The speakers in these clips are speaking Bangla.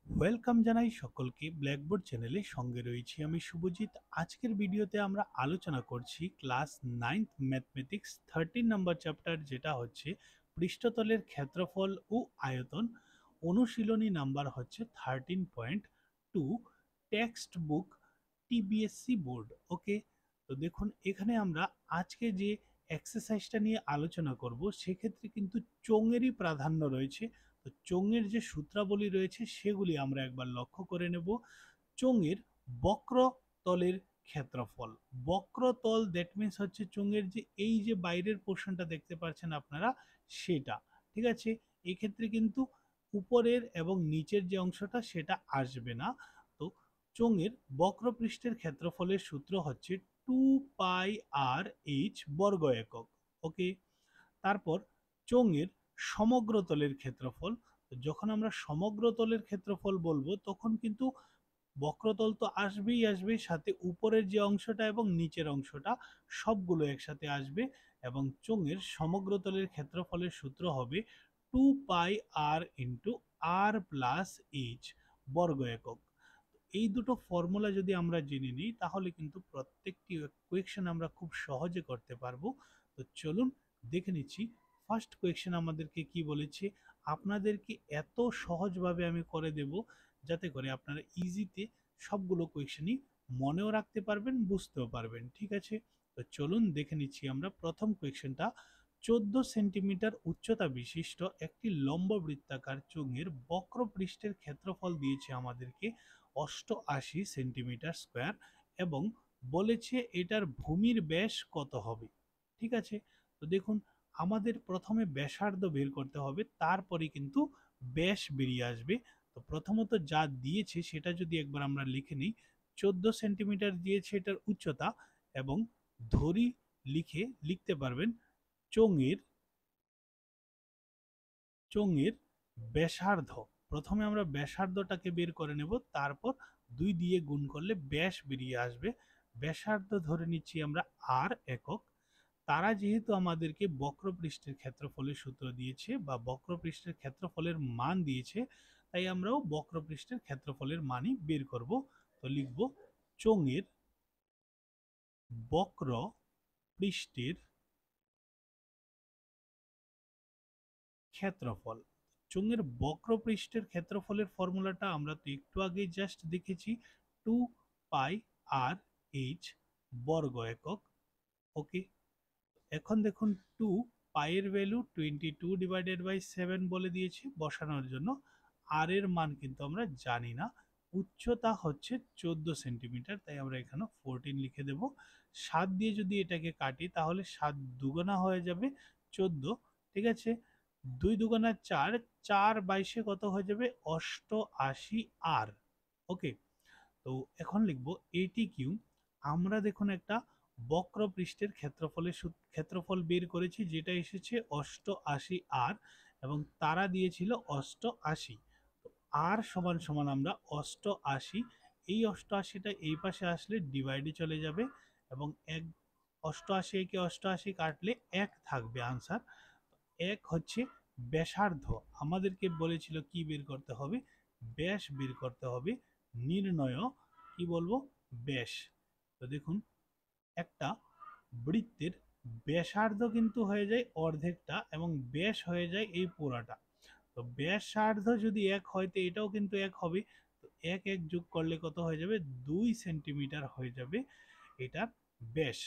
ওয়েলকাম জানাই সকলকে ব্ল্যাকবোর্ড চ্যানেলে। সঙ্গে রয়েছি আমি শুভজিৎ। আজকের ভিডিওতে আমরা আলোচনা করছি ক্লাস 9th ম্যাথমেটিক্স 13 নম্বর চ্যাপ্টার, যেটা হচ্ছে পৃষ্ঠতলের ক্ষেত্রফল ও আয়তন। অনুশীলনী নাম্বার হচ্ছে 13.2, টেক্সট বুক টিবিএসসি বোর্ড। ওকে, তো দেখুন এখানে আমরা আজকে যে এক্সারসাইজটা নিয়ে আলোচনা করব সেক্ষেত্রে কিন্তু চোঙেরই প্রাধান্য রয়েছে। তো চোঙের যে সূত্রাবলী রয়েছে সেগুলি আমরা একবার লক্ষ্য করে নেব। চোঙের বক্রতলের ক্ষেত্রফল, বক্রতল দ্যাট মিন্স হচ্ছে চোঙের যে এই যে বাইরের পোর্শনটা দেখতে পাচ্ছেন আপনারা, সেটা ঠিক আছে। এক্ষেত্রে কিন্তু উপরের এবং নিচের যে অংশটা সেটা আসবে না। তো চোঙের বক্রপৃষ্ঠের ক্ষেত্রফলের সূত্র হচ্ছে 2πr/h বর্গ একক। ওকে, তারপর চোঙের সমগ্র তলের ক্ষেত্রফল। যখন আমরা সমগ্র তলের ক্ষেত্রফল বলবো তখন কিন্তু বক্রতল তো আসবেই আসবে, সাথে উপরের যে অংশটা এবং নিচের অংশটা সবগুলো একসাথে আসবে। এবং চোঙের সমগ্র তলের ক্ষেত্রফলের সূত্র হবে 2πr/r+h বর্গ একক। এই দুটো ফর্মুলা যদি আমরা জেনে নিই তাহলে কিন্তু প্রত্যেকটি কোয়েকশন আমরা খুব সহজে করতে পারবো। তো চলুন দেখে নিচ্ছি ফার্স্ট কোয়েকশন আমাদেরকে কি বলেছে। আপনাদেরকে এত সহজভাবে আমি করে দেব যাতে করে আপনারা ইজিতে সবগুলো কোয়েকশনই মনেও রাখতে পারবেন, বুঝতেও পারবেন। ঠিক আছে, তো চলুন দেখে নিচ্ছি আমরা প্রথম কোয়েকশনটা। 14 সেন্টিমিটার উচ্চতা বিশিষ্ট একটি লম্ব বৃত্তাকার চোঙের বক্রপৃষ্ঠের ক্ষেত্রফল দিয়েছে আমাদেরকে 88 সেন্টিমিটার স্কোয়ার, এবং বলেছে এটার ভূমির ব্যাস কত হবে। ঠিক আছে, তো দেখুন আমাদের প্রথমে ব্যাসার্ধ বের করতে হবে, তারপরে কিন্তু ব্যাস বেরিয়ে আসবে। তো প্রথমত যা দিয়েছে সেটা যদি একবার আমরা লিখে নিই, 14 সেন্টিমিটার দিয়েছে এটার উচ্চতা, এবং ধরি লিখে লিখতে পারবেন চোঙের চোঙের ব্যাসার্ধ। প্রথমে আমরা ব্যাসার্ধটাকে বের করে নেব, তারপর 2 দিয়ে গুণ করলে ব্যাস বেরিয়ে আসবে। ব্যাসার্ধ ধরে নিচ্ছি আমরা আর একক। তারা যেহেতু আমাদেরকে বক্রপৃষ্ঠের ক্ষেত্রফলের সূত্র দিয়েছে বা বক্রপৃষ্ঠের ক্ষেত্রফলের মান দিয়েছে, তাই আমরাও বক্রপৃষ্ঠের ক্ষেত্রফলের মানই বের করব। তো লিখব চোঙের বক্রপৃষ্ঠের ক্ষেত্রফল। চোঙের বক্রপৃষ্ঠের ক্ষেত্রফলের ফর্মুলাটা আমরা তো একটু আগে জাস্ট দেখেছি, 2πr/h বর্গ একক। ওকে, এখন দেখুন 2 পাইয়ের ভ্যালু 22/7 বলে দিয়েছে বসানোর জন্য। আর এর মান কিন্তু আমরা জানি না। উচ্চতা হচ্ছে 14 সেন্টিমিটার, তাই আমরা এখানে 14 লিখে দেব। 7 দিয়ে যদি এটাকে কাটি তাহলে 7 দুগুণা হয়ে যাবে 14। ঠিক আছে, 2 দুগুণা 4, 4 22 কত হয়ে যাবে 88 আর। ওকে, তো এখন লিখব এটি কিউ। আমরা দেখুন একটা বক্রপৃষ্ঠের ক্ষেত্রফল বের করেছি, যেটা এসেছে 88 আর, এবং তারা দিয়েছিল 88। আর সমান সমান আমরা 88, এই 88টা এই পাশে আসলে ডিভাইডে চলে যাবে, এবং এক 88 একে 88 কাটলে 1 থাকবে আনসার। 1 হচ্ছে ব্যাসার্ধ। আমাদেরকে বলেছিল কি বের করতে হবে, ব্যাস বের করতে হবে। নির্ণয় কি বলবো, ব্যাস। তো দেখুন একটা বৃত্তের ব্যাসার্ধ কিন্তু হয়ে যায় অর্ধেকটা এবং ব্যাস হয়ে যায় এই পুরাটা। তো ব্যাসার্ধ যদি 1 হয় তো এটাও কিন্তু 1 হবে। তো 1 1 যোগ করলে কত হয়ে যাবে, 2 সেন্টিমিটার হয়ে যাবে এটার ব্যাস।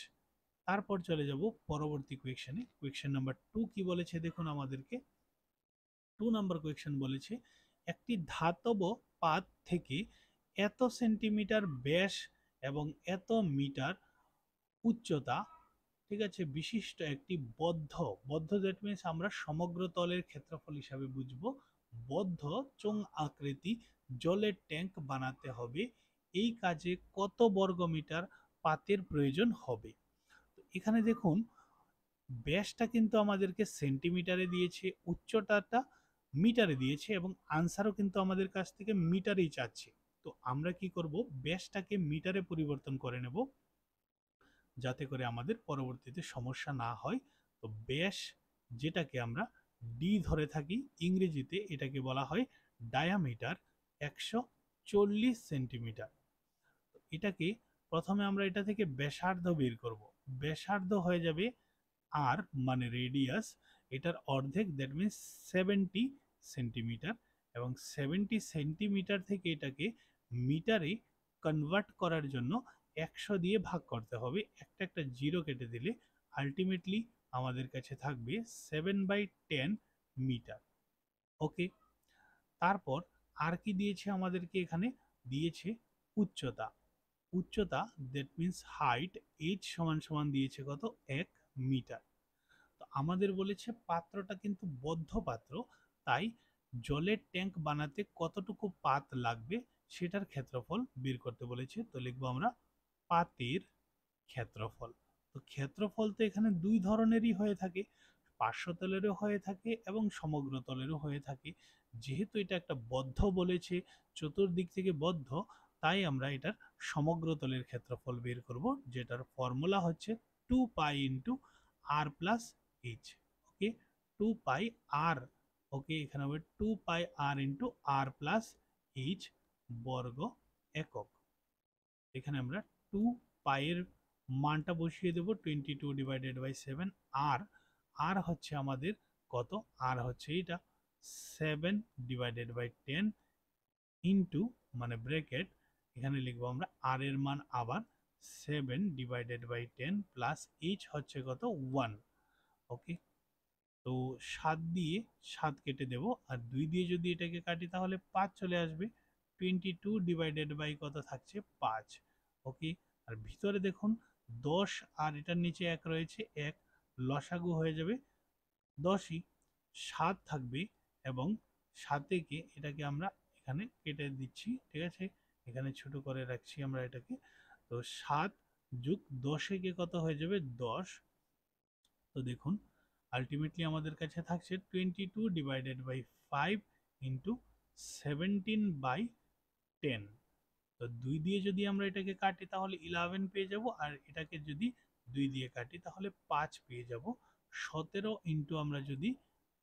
তারপর চলে যাব পরবর্তী কোয়েকশনে। কোয়েকশন নাম্বার 2 কি বলেছে দেখুন আমাদেরকে। 2 নাম্বার কোয়েকশন বলেছে একটি ধাতব পাত থেকে এত সেন্টিমিটার ব্যাস এবং এত মিটার উচ্চতা, ঠিক আছে, বিশিষ্ট একটি বদ্ধ, বদ্ধ দ্যাট মিনস আমরা সমগ্র তলের ক্ষেত্রফল হিসাবে বুঝবো, বদ্ধ চোঙ আকৃতি জলের ট্যাঙ্ক বানাতে হবে। এই কাজে কত বর্গমিটার পাতের প্রয়োজন হবে। তো এখানে দেখুন ব্যাসটা কিন্তু আমাদেরকে সেন্টিমিটারে দিয়েছে, উচ্চতাটা মিটারে দিয়েছে, এবং আনসারও কিন্তু আমাদের কাছ থেকে মিটারেই চাচ্ছে। তো আমরা কি করব, ব্যাসটাকে মিটারে পরিবর্তন করে নেব যাতে করে আমাদের পরবর্তীতে সমস্যা না হয়। তো ব্যাস, যেটাকে আমরা ডি ধরে থাকি, ইংরেজিতে এটাকে বলা হয় ডায়ামিটার। 140 সেন্টিমিটার। এটাকে প্রথমে আমরা এটা থেকে ব্যাসার্ধ বের করব। ব্যাসার্ধ হয়ে যাবে আর মানে রেডিয়াস, এটার অর্ধেক, দ্যাট মিনস 70 সেন্টিমিটার। এবং 70 সেন্টিমিটার থেকে এটাকে মিটারে কনভার্ট করার জন্য 100 দিয়ে ভাগ করতে হবে। একটা একটা জিরো কেটে দিলে আলটিমেটলি আমাদের কাছে থাকবে 7/10 মিটার। ওকে, তারপর আর কি দিয়েছে আমাদেরকে, এখানে দিয়েছে উচ্চতা। উচ্চতা দ্যাট মিনস হাইট, এইচ সমান সমান দিয়েছে কত, 1 মিটার। তো আমাদের বলেছে পাত্রটা কিন্তু বদ্ধ পাত্র, তাই জলের ট্যাঙ্ক বানাতে কতটুকু পাত লাগবে সেটার ক্ষেত্রফল বের করতে বলেছে। তো লিখবো আমরা পাতের ক্ষেত্রফল। তো ক্ষেত্রফল তো এখানে দুই ধরনেরই হয়ে থাকে, পার্শ্বতলেরও হয়ে থাকে এবং সমগ্র তলেরও হয়ে থাকে। যেহেতু এটা একটা বদ্ধ বলেছে, চতুর্দিক থেকে বদ্ধ, তাই আমরা এটার সমগ্র তলের ক্ষেত্রফল বের করব, যেটার ফর্মুলা হচ্ছে 2 পাই ইন্টু আর প্লাস এইচ। ওকে, 2 পাই আর, ওকে এখানে হবে 2 পাই আর ইন্টু আর প্লাস এইচ বর্গ একক। এখানে আমরা 2 পাইয়ের মানটা বসিয়ে দেব 22/7। আর আর হচ্ছে আমাদের কত, আর হচ্ছে এটা 7/10 ইন্টু মানে ব্র্যাকেট, এখানে লিখবো আমরা আর এর মান আবার 7/10 প্লাস এইচ হচ্ছে কত 1। ওকে, তো 7 দিয়ে 7 কেটে দেব, আর 2 দিয়ে যদি এটাকে কাটি তাহলে 5 চলে আসবে। 22 কত থাকছে 5। ওকে, আর ভিতরে দেখুন 10 আর এটার নিচে 1 রয়েছে, 1 লসাগু হয়ে যাবে 10ই, 7 থাকবে এবং 7 এটাকে আমরা এখানে কেটে দিচ্ছি, ঠিক আছে, এখানে ছোট করে রাখছি আমরা এটাকে। তো 7 যোগ 10 কত হয়ে যাবে 10। তো দেখুন আলটিমেটলি আমাদের কাছে থাকছে 22/5 ইন্টু 17/10। তো 2 দিয়ে যদি আমরা এটাকে কাটি তাহলে 11 পেয়ে যাব, আর এটাকে যদি 2 দিয়ে কাটি তাহলে 5 পেয়ে যাব। 17 ইন্টু আমরা যদি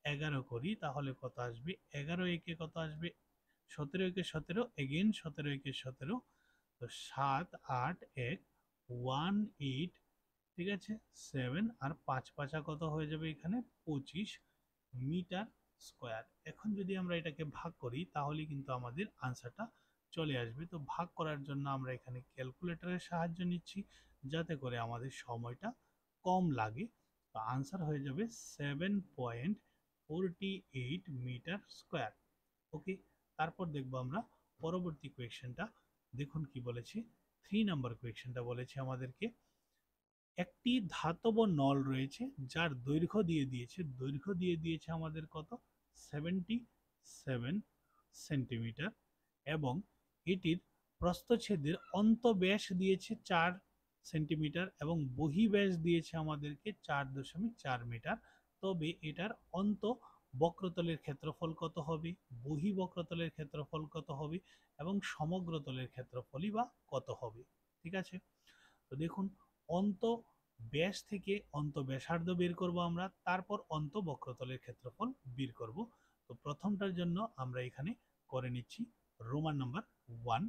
11 করি তাহলে কত আসবে, 11 একে কত আসবে, 17 একে 17, এগেন 17 একে 17, তো 7 8 1 1 8, ঠিক আছে 7, আর 5 5 কত হয়ে যাবে এখানে 25 মিটার স্কোয়ার। এখন যদি আমরা এটাকে ভাগ করি তাহলে কিন্তু আমাদের আনসারটা চলে আসবে। তো ভাগ করার জন্য আমরা এখানে ক্যালকুলেটরের সাহায্য নিচ্ছি, যাতে করে আমাদের সময়টা কম লাগে। তো আনসার হয়ে যাবে 7.48 মিটার স্কোয়ার। ওকে, তারপর দেখবো আমরা পরবর্তী কোয়েশ্চেনটা। দেখুন কি বলেছে, 3 নাম্বার কোয়েশ্চেনটা বলেছে আমাদেরকে একটি ধাতব নল রয়েছে যার দৈর্ঘ্য দিয়ে দিয়েছে, দৈর্ঘ্য দিয়ে দিয়েছে আমাদের কত 77 সেন্টিমিটার, এবং এটির প্রস্থচ্ছেদের অন্তব্যাস দিয়েছে 4 সেন্টিমিটার এবং বহিঃব্যাস দিয়েছে আমাদেরকে 4.4 মিটার। তবে এটার অন্ত বক্রতলের ক্ষেত্রফল কত হবে, বহি বক্রতলের ক্ষেত্রফল কত হবে এবং সমগ্র তলের ক্ষেত্রফলই বা কত হবে। ঠিক আছে, তো দেখুন অন্ত ব্যাস থেকে অন্ত ব্যাসার্ধ বের করব আমরা, তারপর অন্ত বক্রতলের ক্ষেত্রফল বের করব। তো প্রথমটার জন্য আমরা এখানে করে নিচ্ছি রোমান নাম্বার 1।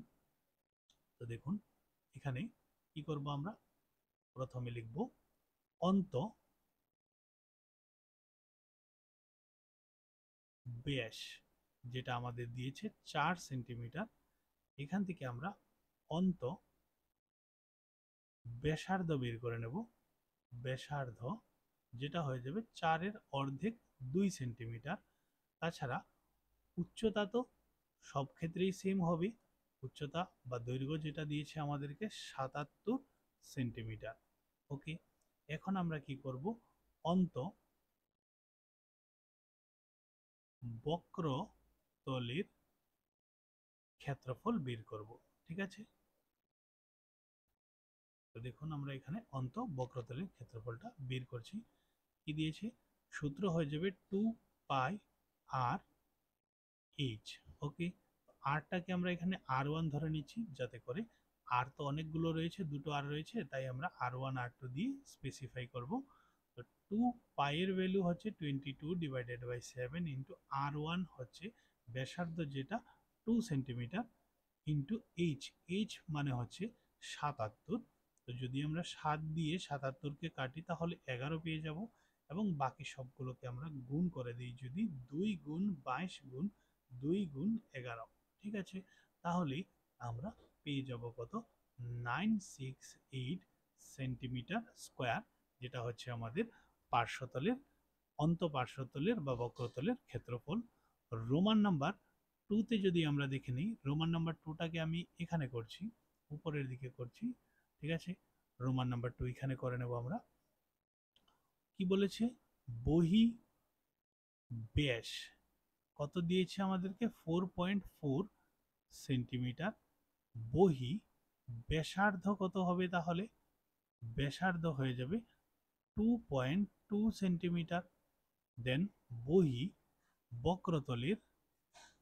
তো দেখুন এখানে কি করব, আমরা প্রথমে লিখব অন্ত ব্যাস, যেটা আমাদের দিয়েছে 4 সেন্টিমিটার। এখান থেকে আমরা অন্ত ব্যাসার্ধ বের করে নেব, ব্যাসার্ধ যেটা হয়ে যাবে 4-এর অর্ধেক 2 সেন্টিমিটার। তাছাড়া উচ্চতা তো সব ক্ষেত্রেই সেম হবে, উচ্চতা বা দৈর্ঘ্য যেটা দিয়েছে আমাদেরকে 77 সেন্টিমিটার। ওকে, এখন আমরা কি করব, অন্ত বক্রতলের ক্ষেত্রফল বের করব। ঠিক আছে, তো দেখুন আমরা এখানে অন্ত বক্রতলের ক্ষেত্রফলটা বের করছি। কি দিয়েছে, সূত্র হয়ে যাবে 2 পাই আর এইচ। ওকে, আরটাকে আমরা এখানে R1 ধরে নিচ্ছি, যাতে করে আর তো অনেকগুলো রয়েছে, দুটো আর রয়েছে, তাই আমরা R1 R2 দিয়ে স্পেসিফাই করব। তো 2 পাইয়ের ভ্যালু হচ্ছে 22/7 ইন্টু R1 হচ্ছে ব্যাসার্ধ যেটা সেন্টিমিটার ইন্টু এইচ। এইচ মানে হচ্ছে ৭৭। তো যদি আমরা ৭ দিয়ে ৭৭কে কাটি তাহলে ১১ পেয়ে যাব, এবং বাকি সবগুলোকে আমরা গুণ করে দিই যদি ২ গুণ ২২ গুণ ২ গুণ ১১, ঠিক আছে, তাহলে আমরা পেয়ে যাব কত, 968 সেন্টিমিটার স্কোয়ার, যেটা হচ্ছে আমাদের পার্শ্বতলের, অন্তঃপার্শ্বতলের বা বক্রতলের ক্ষেত্রফল। রোমান নাম্বার 2 তে যদি আমরা দেখে নিই, রোমান নাম্বার 2টাকে আমি এখানে করছি, উপরের দিকে করছি, ঠিক আছে। রোমান নাম্বার 2 এখানে করে নেব আমরা। কি বলেছে, বহি ব্যাস কত দিয়েছে আমাদেরকে, 4.4 সেন্টিমিটার। বহি ব্যাসার্ধ কত হবে তাহলে, ব্যাসার্ধ হয়ে যাবে 2.2 সেন্টিমিটার। দেন বহি বক্রতলের,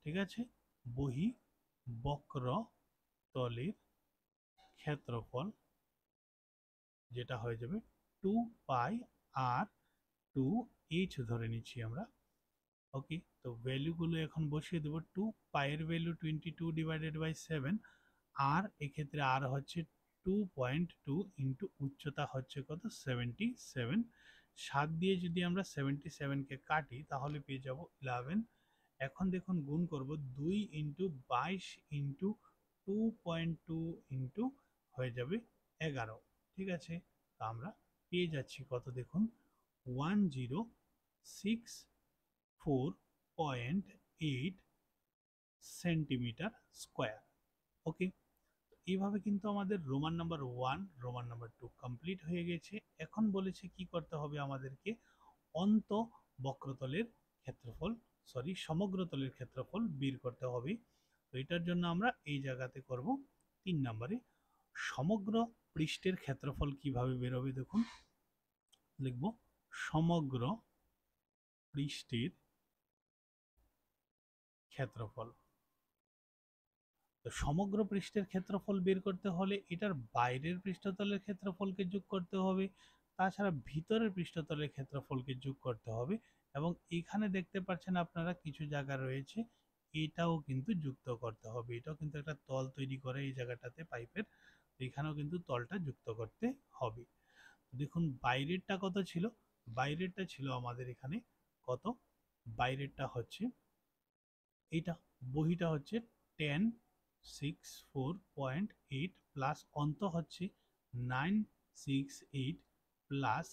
ঠিক আছে, বহি বক্রতলের ক্ষেত্রফল, যেটা হয়ে যাবে 2πr2h ধরে নিচ্ছি আমরা। ওকে, তো ভ্যালুগুলো এখন বসিয়ে দেবো। 2π এর ভ্যালু 22/7, আর এক্ষেত্রে আর হচ্ছে 2.2 ইন্টু উচ্চতা হচ্ছে কত, 77। 7 দিয়ে যদি আমরা 77কে কাটি তাহলে পেয়ে যাব 11। এখন দেখুন গুণ করব, 2 ইন্টু 22 ইন্টু 2.2 ইন্টু হয়ে যাবে 11, ঠিক আছে। তো আমরা পেয়ে যাচ্ছি কত দেখুন, 1064.8 সেন্টিমিটার স্কোয়ার। ওকে, এইভাবে কিন্তু আমাদের Roman number 1, Roman number 2 complete হয়ে গেছে। এখন বলেছে কি করতে হবে আমাদেরকে, অন্ত বক্রতলের ক্ষেত্রফল, সরি সমগ্রতলের ক্ষেত্রফল বের করতে হবে। তো এটার জন্য আমরা এই জায়গাতে করব 3 নম্বরে, সমগ্র পৃষ্ঠের ক্ষেত্রফল কিভাবে বেরোবে দেখুন, লিখব সমগ্র পৃষ্ঠের ক্ষেত্রফল। তো সমগ্র পৃষ্ঠের ক্ষেত্রফল বের করতে হলে এটার বাইরের পৃষ্ঠতলের ক্ষেত্রফলকে যোগ করতে হবে, তাছাড়া ভিতরের পৃষ্ঠতলের ক্ষেত্রফলকে যোগ করতে হবে, এবং এখানে দেখতে পাচ্ছেন আপনারা কিছু জায়গা রয়েছে, এটাও কিন্তু যুক্ত করতে হবে। এটাও কিন্তু একটা তল তৈরি করে এই জায়গাটাতে পাইপের, এখানেও কিন্তু তলটা যুক্ত করতে হবে। দেখুন বাইরেরটা কত ছিল, বাইরেরটা ছিল আমাদের এখানে কত, বাইরেরটা হচ্ছে এইটা, বহিটা হচ্ছে 1064.8 প্লাস অন্ত হচ্ছে 968 প্লাস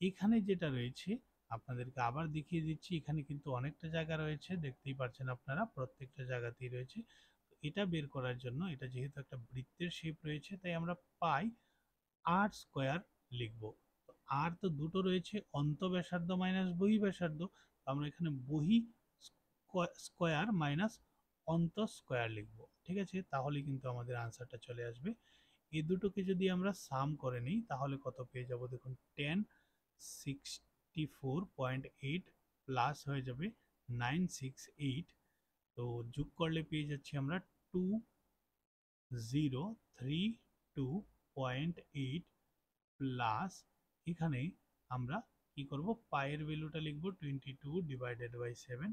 এখানে যেটা রয়েছে আপনাদেরকে আবার দেখিয়ে দিচ্ছি, এখানে কিন্তু অনেকটা জায়গা রয়েছে, দেখতেই পাচ্ছেন আপনারা প্রত্যেকটা জায়গাতেই রয়েছে। এটা বের করার জন্য, এটা যেহেতু একটা বৃত্তের শেপ রয়েছে তাই আমরা পাই আর স্কোয়ার লিখব। আর তো দুটো রয়েছে, অন্ত ব্যাসার্ধ মাইনাস বহি ব্যাসার্ধ, আমরা এখানে বহি স্কোয়ার মাইনাস অন্ত স্কোয়ার লিখব, ঠিক আছে। তাহলে কিন্তু আমাদের আনসারটা চলে আসবে। এই দুটোকে যদি আমরা সাম করে নিই তাহলে কত পেয়ে যাব দেখুন, 1064.8 প্লাস হয়ে যাবে 968, তো যোগ করলে পেয়ে যাচ্ছি আমরা 2032.8 প্লাস এখানে আমরা কি করব, পায়ের ভ্যালুটা লিখব 22/7,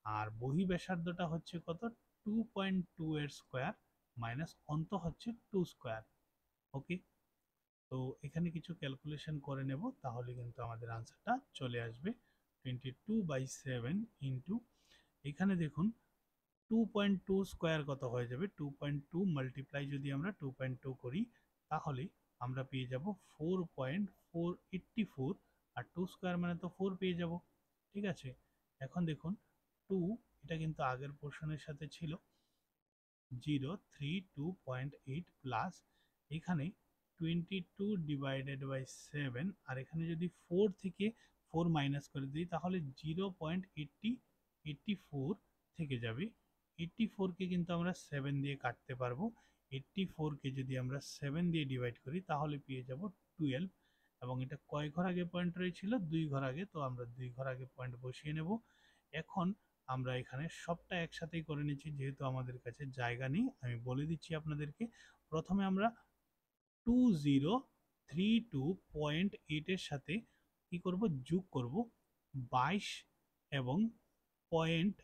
আর বহি ব্যাসার্ধটা হচ্ছে কত, 2.2 এর স্কোয়ার মাইনাস অন্ত হচ্ছে 2 স্কোয়ার। ওকে, তো এখানে কিছু ক্যালকুলেশন করে নেব তাহলে কিন্তু আমাদের আনসারটা চলে আসবে। 22/7 ইন্টু এখানে দেখুন 2.2 স্কোয়ার কত হয়ে যাবে, 2.2 মাল্টিপ্লাই যদি আমরা 2.2 করি তাহলে আমরা পেয়ে যাব 4.484, আর 2 স্কোয়ার মানে তো 4 পেয়ে যাব, ঠিক আছে। এখন দেখুন 2, এটা কিন্তু আগের পোর্শনের সাথে ছিল, 032.8 প্লাস এখানে 22/7, আর এখানে যদি 4 থেকে 4 মাইনাস করে দিই তাহলে 0.84 থেকে যাবে। 84কে কিন্তু আমরা 7 দিয়ে কাটতে পারবো, 84কে যদি আমরা 7 দিয়ে ডিভাইড করি তাহলে পেয়ে যাব 12, এবং এটা কয় ঘর আগে পয়েন্ট রয়েছিল, 2 ঘর আগে, তো আমরা 2 ঘর আগে পয়েন্ট বসিয়ে নেব। এখন আমরা এখানে সবটা একসাথেই করে নিচ্ছি যেহেতু আমাদের কাছে জায়গা নেই, আমি বলে দিচ্ছি আপনাদেরকে। প্রথমে আমরা 2032.8 এর সাথে কি করব, যোগ করব 22 এবং পয়েন্ট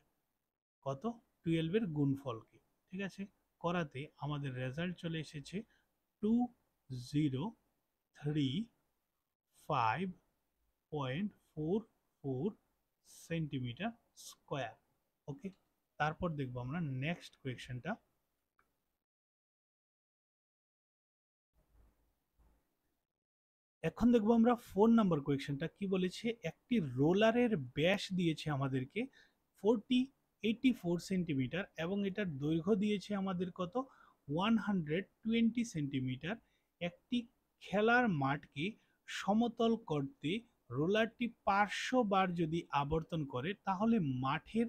কত 12 এর গুণফলকে, ঠিক আছে, করাতে আমাদের রেজাল্ট চলে এসেছে 2035.44 সেন্টিমিটার স্কোয়ার। ওকে, তারপর দেখবো আমরা নেক্সট কোয়েশ্চেনটা। এখন দেখবো আমরা 4 নাম্বার কোয়েশ্চেনটা কি বলেছে। একটি রোলারের ব্যাস দিয়েছে আমাদেরকে 84 সেন্টিমিটার এবং এটার দৈর্ঘ্য দিয়েছে আমাদের কত, 120 সেন্টিমিটার। একটি খেলার মাঠকে সমতল করতে রোলারটি 500 বার যদি আবর্তন করে তাহলে মাঠের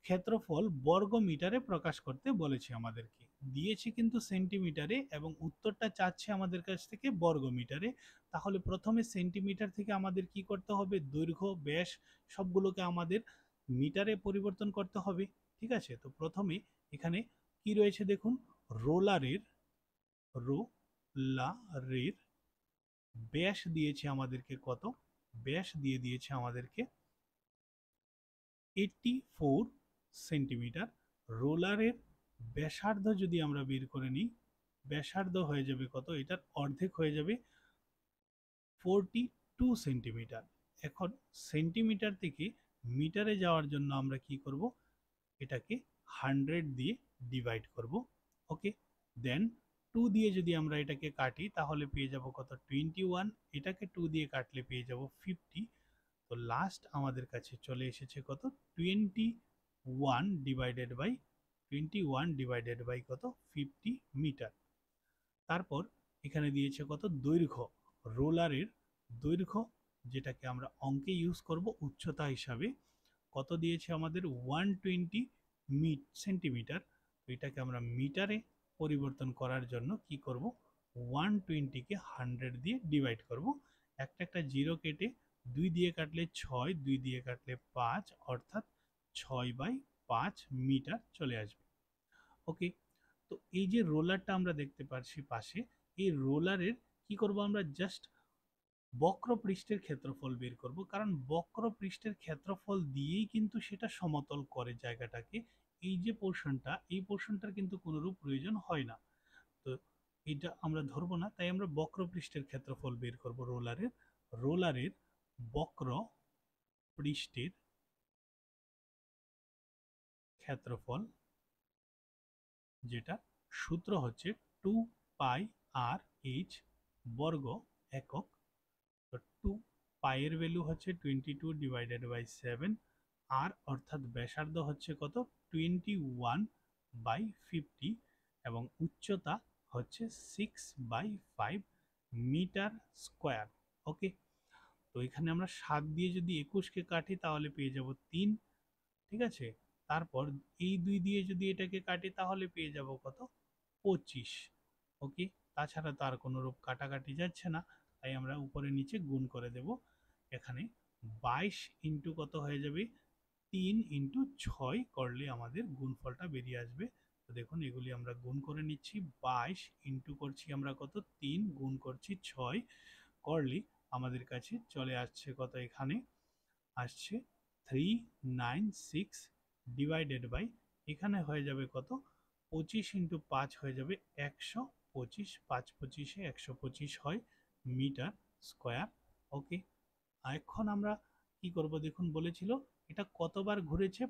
ক্ষেত্রফল বর্গ মিটারে প্রকাশ করতে বলেছে আমাদেরকে। দিয়েছে কিন্তু সেন্টিমিটারে এবং উত্তরটা চাচ্ছে আমাদের কাছ থেকে বর্গ মিটারে। তাহলে প্রথমে সেন্টিমিটার থেকে আমাদের কি করতে হবে, দৈর্ঘ্য ব্যাস সবগুলোকে আমাদের মিটারে পরিবর্তন করতে হবে। ঠিক আছে, তো প্রথমে এখানে কি রয়েছে দেখুন, রোলারের রোলারের ব্যাস দিয়েছে আমাদেরকে কত, ব্যাস দিয়ে দিয়েছে আমাদেরকে 84 সেন্টিমিটার। রোলারের ব্যাসার্ধ যদি আমরা বের করে নিই, ব্যাসার্ধ হয়ে যাবে কত, এটার অর্ধেক হয়ে যাবে 42 সেন্টিমিটার। এখন সেন্টিমিটার থেকে মিটারে যাওয়ার জন্য আমরা কি করব, এটাকে 100 দিয়ে ডিভাইড করব। ওকে, দেন 2 দিয়ে যদি আমরা এটাকে কাটি তাহলে পেয়ে যাব কত, 21। এটাকে 2 দিয়ে কাটলে পেয়ে যাব 50। তো লাস্ট আমাদের কাছে চলে এসেছে কত, 21 ডিভাইডেড বাই কত, 50 মিটার। তারপর এখানে দিয়েছে কত, দৈর্ঘ্য, রোলারের দৈর্ঘ্য যেটাকে আমরা অঙ্কে ইউজ করব উচ্চতা হিসাবে, কত দিয়েছে আমাদের 120 সেন্টিমিটার। তো এটাকে আমরা মিটারে পরিবর্তন করার জন্য কি করব, 120কে 100 দিয়ে ডিভাইড করব। একটা একটা জিরো কেটে 2 দিয়ে কাটলে 6, 2 দিয়ে কাটলে 5, অর্থাৎ 6/5 মিটার চলে আসবে। ওকে, তো এই যে রোলারটা আমরা দেখতে পাচ্ছি পাশে, এই রোলারের কি করব, আমরা জাস্ট বক্রপৃষ্ঠের ক্ষেত্রফল বের করব, কারণ বক্রপৃষ্ঠের ক্ষেত্রফল দিয়েই কিন্তু সেটা সমতল করে জায়গাটাকে। এই যে পোর্শনটা, এই পোর্শনটার কিন্তু কোনোরূপ প্রয়োজন হয় না। তো এটা আমরা ধরবো না, তাই আমরা বক্রপৃষ্ঠের ক্ষেত্রফল বের করব রোলারের। রোলারের বক্র পৃষ্ঠের ক্ষেত্রফল, যেটা সূত্র হচ্ছে 2πr/h বর্গ একক। তো 2 পাইয়ের ভ্যালু হচ্ছে 22/7, আর অর্থাৎ ব্যাসার্ধ হচ্ছে কত, 21/50 এবং উচ্চতা হচ্ছে 6/5 মিটার স্কোয়ার। ওকে, তো এখানে আমরা 7 দিয়ে যদি 21কে কাটি তাহলে পেয়ে যাব 3। ঠিক আছে, তারপর এই 2 দিয়ে যদি এটাকে কাটি তাহলে পেয়ে যাব কত, 25। ওকে, তাছাড়া তো আর কোনো রূপ কাটাকাটি যাচ্ছে না, তাই আমরা উপরে নিচে গুণ করে দেব। এখানে 22 ইন্টু কত হয়ে যাবে, 3 ইন্টু 6 করলে আমাদের গুণফলটা বেরিয়ে আসবে। তো দেখুন এগুলি আমরা গুণ করে নিচ্ছি, 22 ইন্টু করছি আমরা কত, 3 গুণ করছি 6 করলে আমাদের কাছে চলে আসছে কত, এখানে আসছে 396 ডিভাইডেড বাই, এখানে হয়ে যাবে কত, 25 ইন্টু 5 হয়ে যাবে 125, 5 25-এ 125 হয় মিটার স্কোয়ার। ওকে, এখন আমরা কি করব, দেখুন বলেছিল এটা কতবার ঘুরেছে,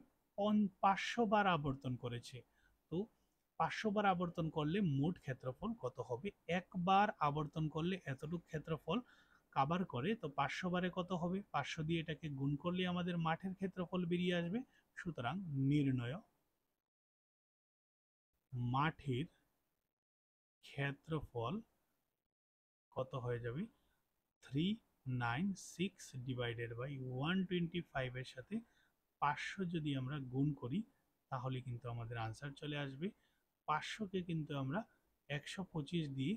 500 বার আবর্তন করেছে। তো 500 বার আবর্তন করলে মোট ক্ষেত্রফল কত হবে, একবার আবর্তন করলে এতটুকু ক্ষেত্রফল কাভার করে, তো 500 বারে কত হবে, 500 দিয়ে এটাকে গুণ করলে আমাদের মাঠের ক্ষেত্রফল বেরিয়ে আসবে। সুতরাং নির্ণয় মাঠের ক্ষেত্রফল কত হয়ে যাবে, 396 ডিভাইডেড বাই 125 এর সাথে 500 যদি আমরা গুণ করি তাহলে কিন্তু আমাদের আনসার চলে আসবে। 500কে কিন্তু আমরা 125 দিয়ে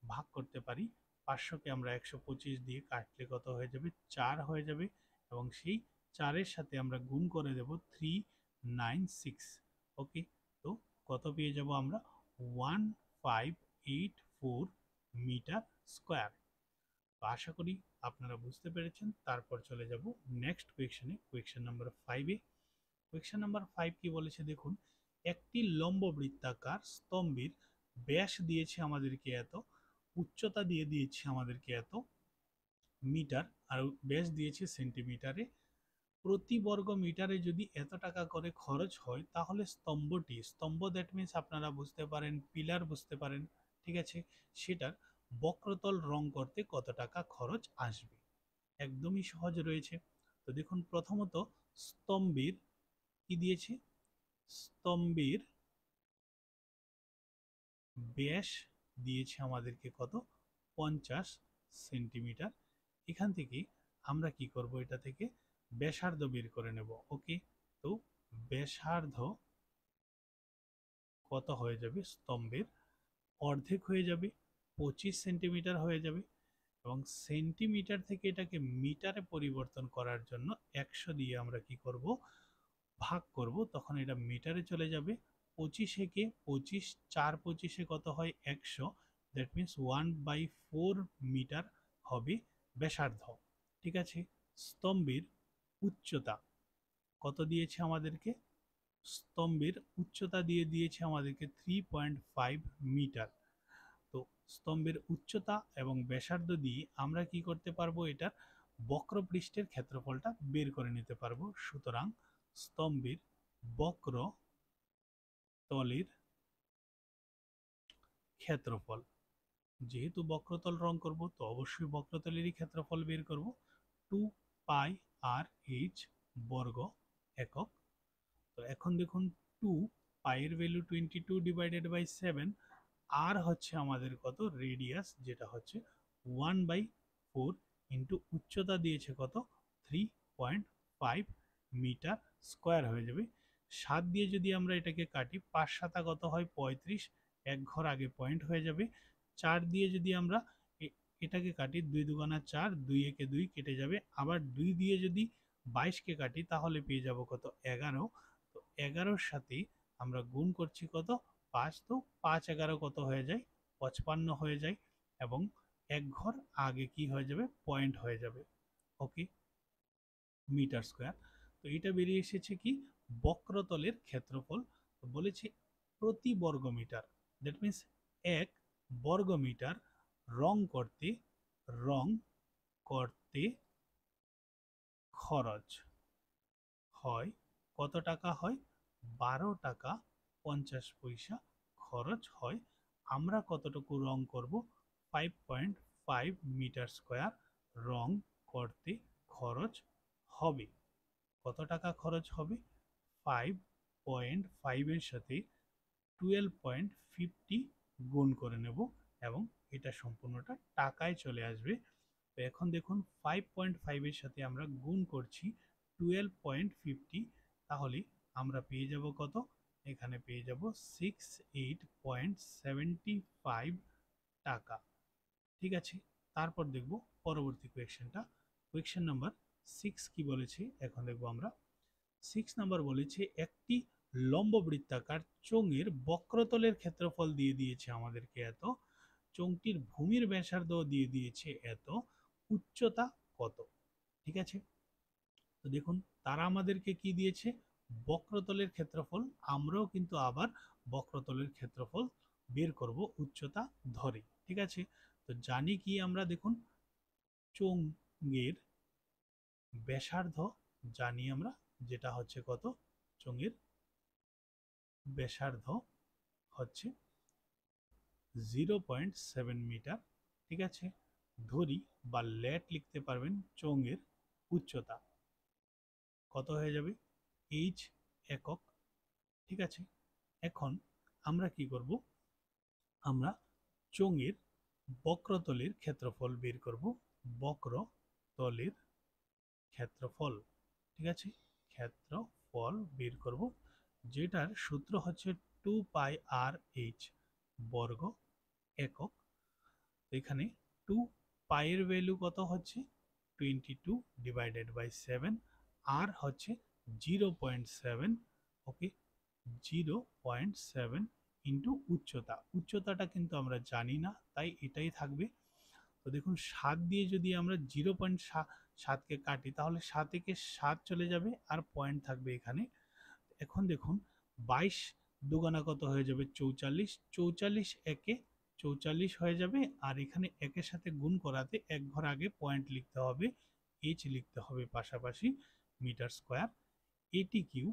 ভাগ করতে পারি, 500কে আমরা 125 দিয়ে কাটলে কত হয়ে যাবে, 4 হয়ে যাবে, এবং সেই 4-এর সাথে আমরা গুণ করে দেব 396। ওকে, তো কত পেয়ে যাব আমরা, 1584 মিটার স্কোয়ার। তো আশা করি আপনারা বুঝতে পেরেছেন। তারপর চলে যাব নেক্সট কোয়েকশনে, কোয়েকশন নাম্বার 5-এ। কোয়েকশন নাম্বার 5 কি বলেছে দেখুন, একটি লম্ব বৃত্তাকার স্তম্ভের ব্যাস দিয়েছে আমাদেরকে এত, উচ্চতা দিয়ে দিয়েছে আমাদেরকে এত মিটার, আর ব্যাস দিয়েছে সেন্টিমিটারে। প্রতি বর্গ মিটারে যদি এত টাকা করে খরচ হয়, তাহলে স্তম্ভটি, স্তম্ভ দ্যাট মিনস আপনারা বুঝতে পারেন পিলার বুঝতে পারেন, ঠিক আছে, সেটার বক্রতল রং করতে কত টাকা খরচ আসবে। একদমই সহজ রয়েছে। তো দেখুন, প্রথমত স্তম্ভের কি দিয়েছে, স্তম্ভের ব্যাস দিয়েছে আমাদেরকে কত, 50 সেন্টিমিটার। এখান থেকে আমরা কি করব, এটা থেকে ব্যাসার্ধ বের করে নেব। ওকে, তো ব্যাসার্ধ কত হয়ে যাবে, স্তম্ভের অর্ধেক হয়ে যাবে, 25 সেন্টিমিটার হয়ে যাবে। এবং সেন্টিমিটার থেকে এটাকে মিটারে পরিবর্তন করার জন্য 100 দিয়ে আমরা কি করব, ভাগ করব, তখন এটা মিটারে চলে যাবে। 25 কে 25, 4 25 কত হয়, 100, দ্যাট মিনস 1/4 মিটার হবে ব্যাসার্ধ। ঠিক আছে, স্তম্ভের উচ্চতা কত দিয়েছে আমাদেরকে, স্তম্ভের উচ্চতা দিয়ে দিয়েছে আমাদেরকে 3.5 মিটার। তো স্তম্ভের উচ্চতা এবং ব্যাসার্ধ দিয়ে আমরা কি করতে পারবো, এটার বক্রপৃষ্ঠের ক্ষেত্রফলটা বের করে নিতে পারবো। সুতরাং স্তম্ভের বক্র তলের ক্ষেত্রফল, যেহেতু বক্রতল রং করব তো অবশ্যই বক্রতলেরই ক্ষেত্রফল বের করব, 2πr/h বর্গ একক। তো এখন দেখুন, 2 পাইয়ের ভ্যালু 22/7, আর হচ্ছে আমাদের কত, রেডিয়াস যেটা হচ্ছে 1/4, ইন্টু উচ্চতা দিয়েছে কত, 3.5 মিটার স্কোয়ার হয়ে যাবে। 7 দিয়ে যদি আমরা এটাকে কাটি, 5 7 কত হয়, 35, এক ঘর আগে পয়েন্ট হয়ে যাবে। 4 দিয়ে যদি আমরা এটাকে কাটি, 2 দুগুণা 4, 2 একে 2 কেটে যাবে। আবার 2 দিয়ে যদি 22কে কাটি, তাহলে পেয়ে যাব কত, 11। তো 11-র সাথে আমরা গুণ করছি কত, 5, তো 5 11 কত হয়ে যায়, 55 হয়ে যায়। এবং এক ঘর আগে কি হয়ে যাবে, পয়েন্ট হয়ে যাবে। ওকে, মিটার স্কোয়ার। তো এটা বেরিয়ে এসেছে কি, বক্রতলের ক্ষেত্রফল। তো বলেছে প্রতি বর্গ মিটার, দ্যাট মিনস 1 বর্গ মিটার রং করতে খরচ হয় কত টাকা হয়, 12 টাকা 50 পয়সা খরচ হয়। আমরা কতটুকু রং করব, 5.5 মিটার স্কোয়ার রং করতে খরচ হবে। কত টাকা খরচ হবে, 5.5 এর সাথে 12.50 গুণ করে নেব, এবং এটা সম্পূর্ণটা টাকায় চলে আসবে। তো এখন দেখুন, 5.5 এর সাথে আমরা গুণ করছি 12.50, তাহলে আমরা পেয়ে যাব কত, এখানে পেয়ে যাব 68.75 টাকা। ঠিক আছে, তারপর দেখব পরবর্তী কোয়েশ্চেনটা। কোয়েশ্চেন নাম্বার 6 কি বলেছে, এখন দেখব আমরা। 6 নাম্বার বলেছে, একটি লম্ব বৃত্তাকার চোঙের বক্রতলের ক্ষেত্রফল দিয়ে দিয়েছে আমাদেরকে এত, চোঙটির ভূমির ব্যাসার্ধ দিয়ে দিয়েছে এত, উচ্চতা কত। ঠিক আছে, তো দেখুন, তারা আমাদেরকে কি দিয়েছে, বক্রতলের ক্ষেত্রফল। আমরাও কিন্তু আবার বক্রতলের ক্ষেত্রফল বের করব উচ্চতা ধরে। ঠিক আছে, তো জানি কি আমরা, দেখুন, চোঙের ব্যাসার্ধ জানি আমরা, যেটা হচ্ছে কত, চোঙের ব্যাসার্ধ হচ্ছে 0.7 মিটার। ঠিক আছে, ধরি বা ল্যাট লিখতে পারবেন, চোঙের উচ্চতা কত হয়ে যাবে, এইচ একক। ঠিক আছে, এখন আমরা কি করব, আমরা চোঙের বক্রতলের ক্ষেত্রফল বের করব। বক্রতলের ক্ষেত্রফল, ঠিক আছে, ক্ষেত্রফল বের করব, যেটার সূত্র হচ্ছে 2πr/h বর্গ একক। এখানে 2 পাইয়ের ভ্যালু কত হচ্ছে, 22/7, আর হচ্ছে 0.7। ওকে, 0.7 ইন্টু উচ্চতা, উচ্চতাটা কিন্তু আমরা জানি না, তাই এটাই থাকবে। তো দেখুন, 7 দিয়ে যদি আমরা 0.7কে কাটি, তাহলে 7 থেকে 7 চলে যাবে, আর পয়েন্ট থাকবে এখানে। এখন দেখুন, 22 দুগুণা কত হয়ে যাবে 44, 44 একে 44 হয়ে যাবে, আর এখানে একের সাথে গুণ করাতে এক ঘর আগে পয়েন্ট লিখতে হবে, এইচ লিখতে হবে পাশাপাশি, মিটার স্কোয়ার। এটি কিউ,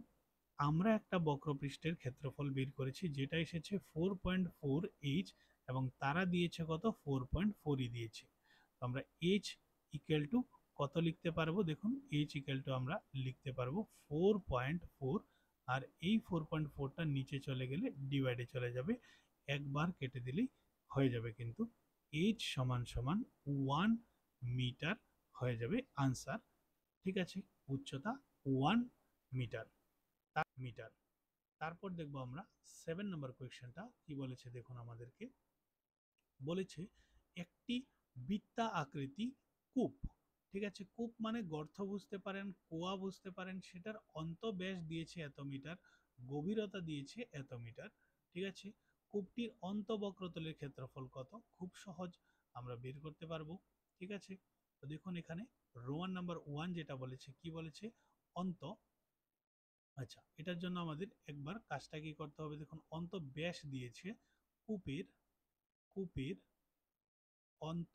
আমরা একটা বক্রপৃষ্ঠের ক্ষেত্রফল বের করেছি যেটা এসেছে 4.4 এইচ, এবং তারা দিয়েছে কত 4.4ই দিয়েছে। তো আমরা এইচ ইকুয়াল টু কত লিখতে পারবো, দেখুন এইচ ইকুয়াল টু আমরা লিখতে পারবো 4.4, আর এই 4.4টা নিচে চলে গেলে ডিভাইডে চলে যাবে, একবার কেটে দিলেই হয়ে যাবে, কিন্তু এইচ সমান সমান 1 মিটার হয়ে যাবে আনসার। ঠিক আছে, উচ্চতা 1 মিটার মিটার। তারপর দেখবো আমরা 7 নম্বর কোয়েশ্চেনটা কি বলেছে, দেখুন আমাদেরকে বলেছে একটি বৃত্তা আকৃতি কূপ, ঠিক আছে, কূপ মানে গর্ত বুঝতে পারেন, কুয়া বুঝতে পারেন, সেটার অন্তঃব্যাস দিয়েছে এত মিটার, গভীরতা দিয়েছে এত মিটার। ঠিক আছে, কূপটির অন্তঃবক্রতলের ক্ষেত্রফল কত, খুব সহজ, আমরা বের করতে পারবো। ঠিক আছে, তো দেখুন এখানে রোমান নাম্বার 1 যেটা বলেছে, কি বলেছে, অন্ত, আচ্ছা এটার জন্য আমাদের একবার কাজটা কি করতে হবে, দেখুন অন্তঃব্যাস দিয়েছে, কূপের কূপের অন্ত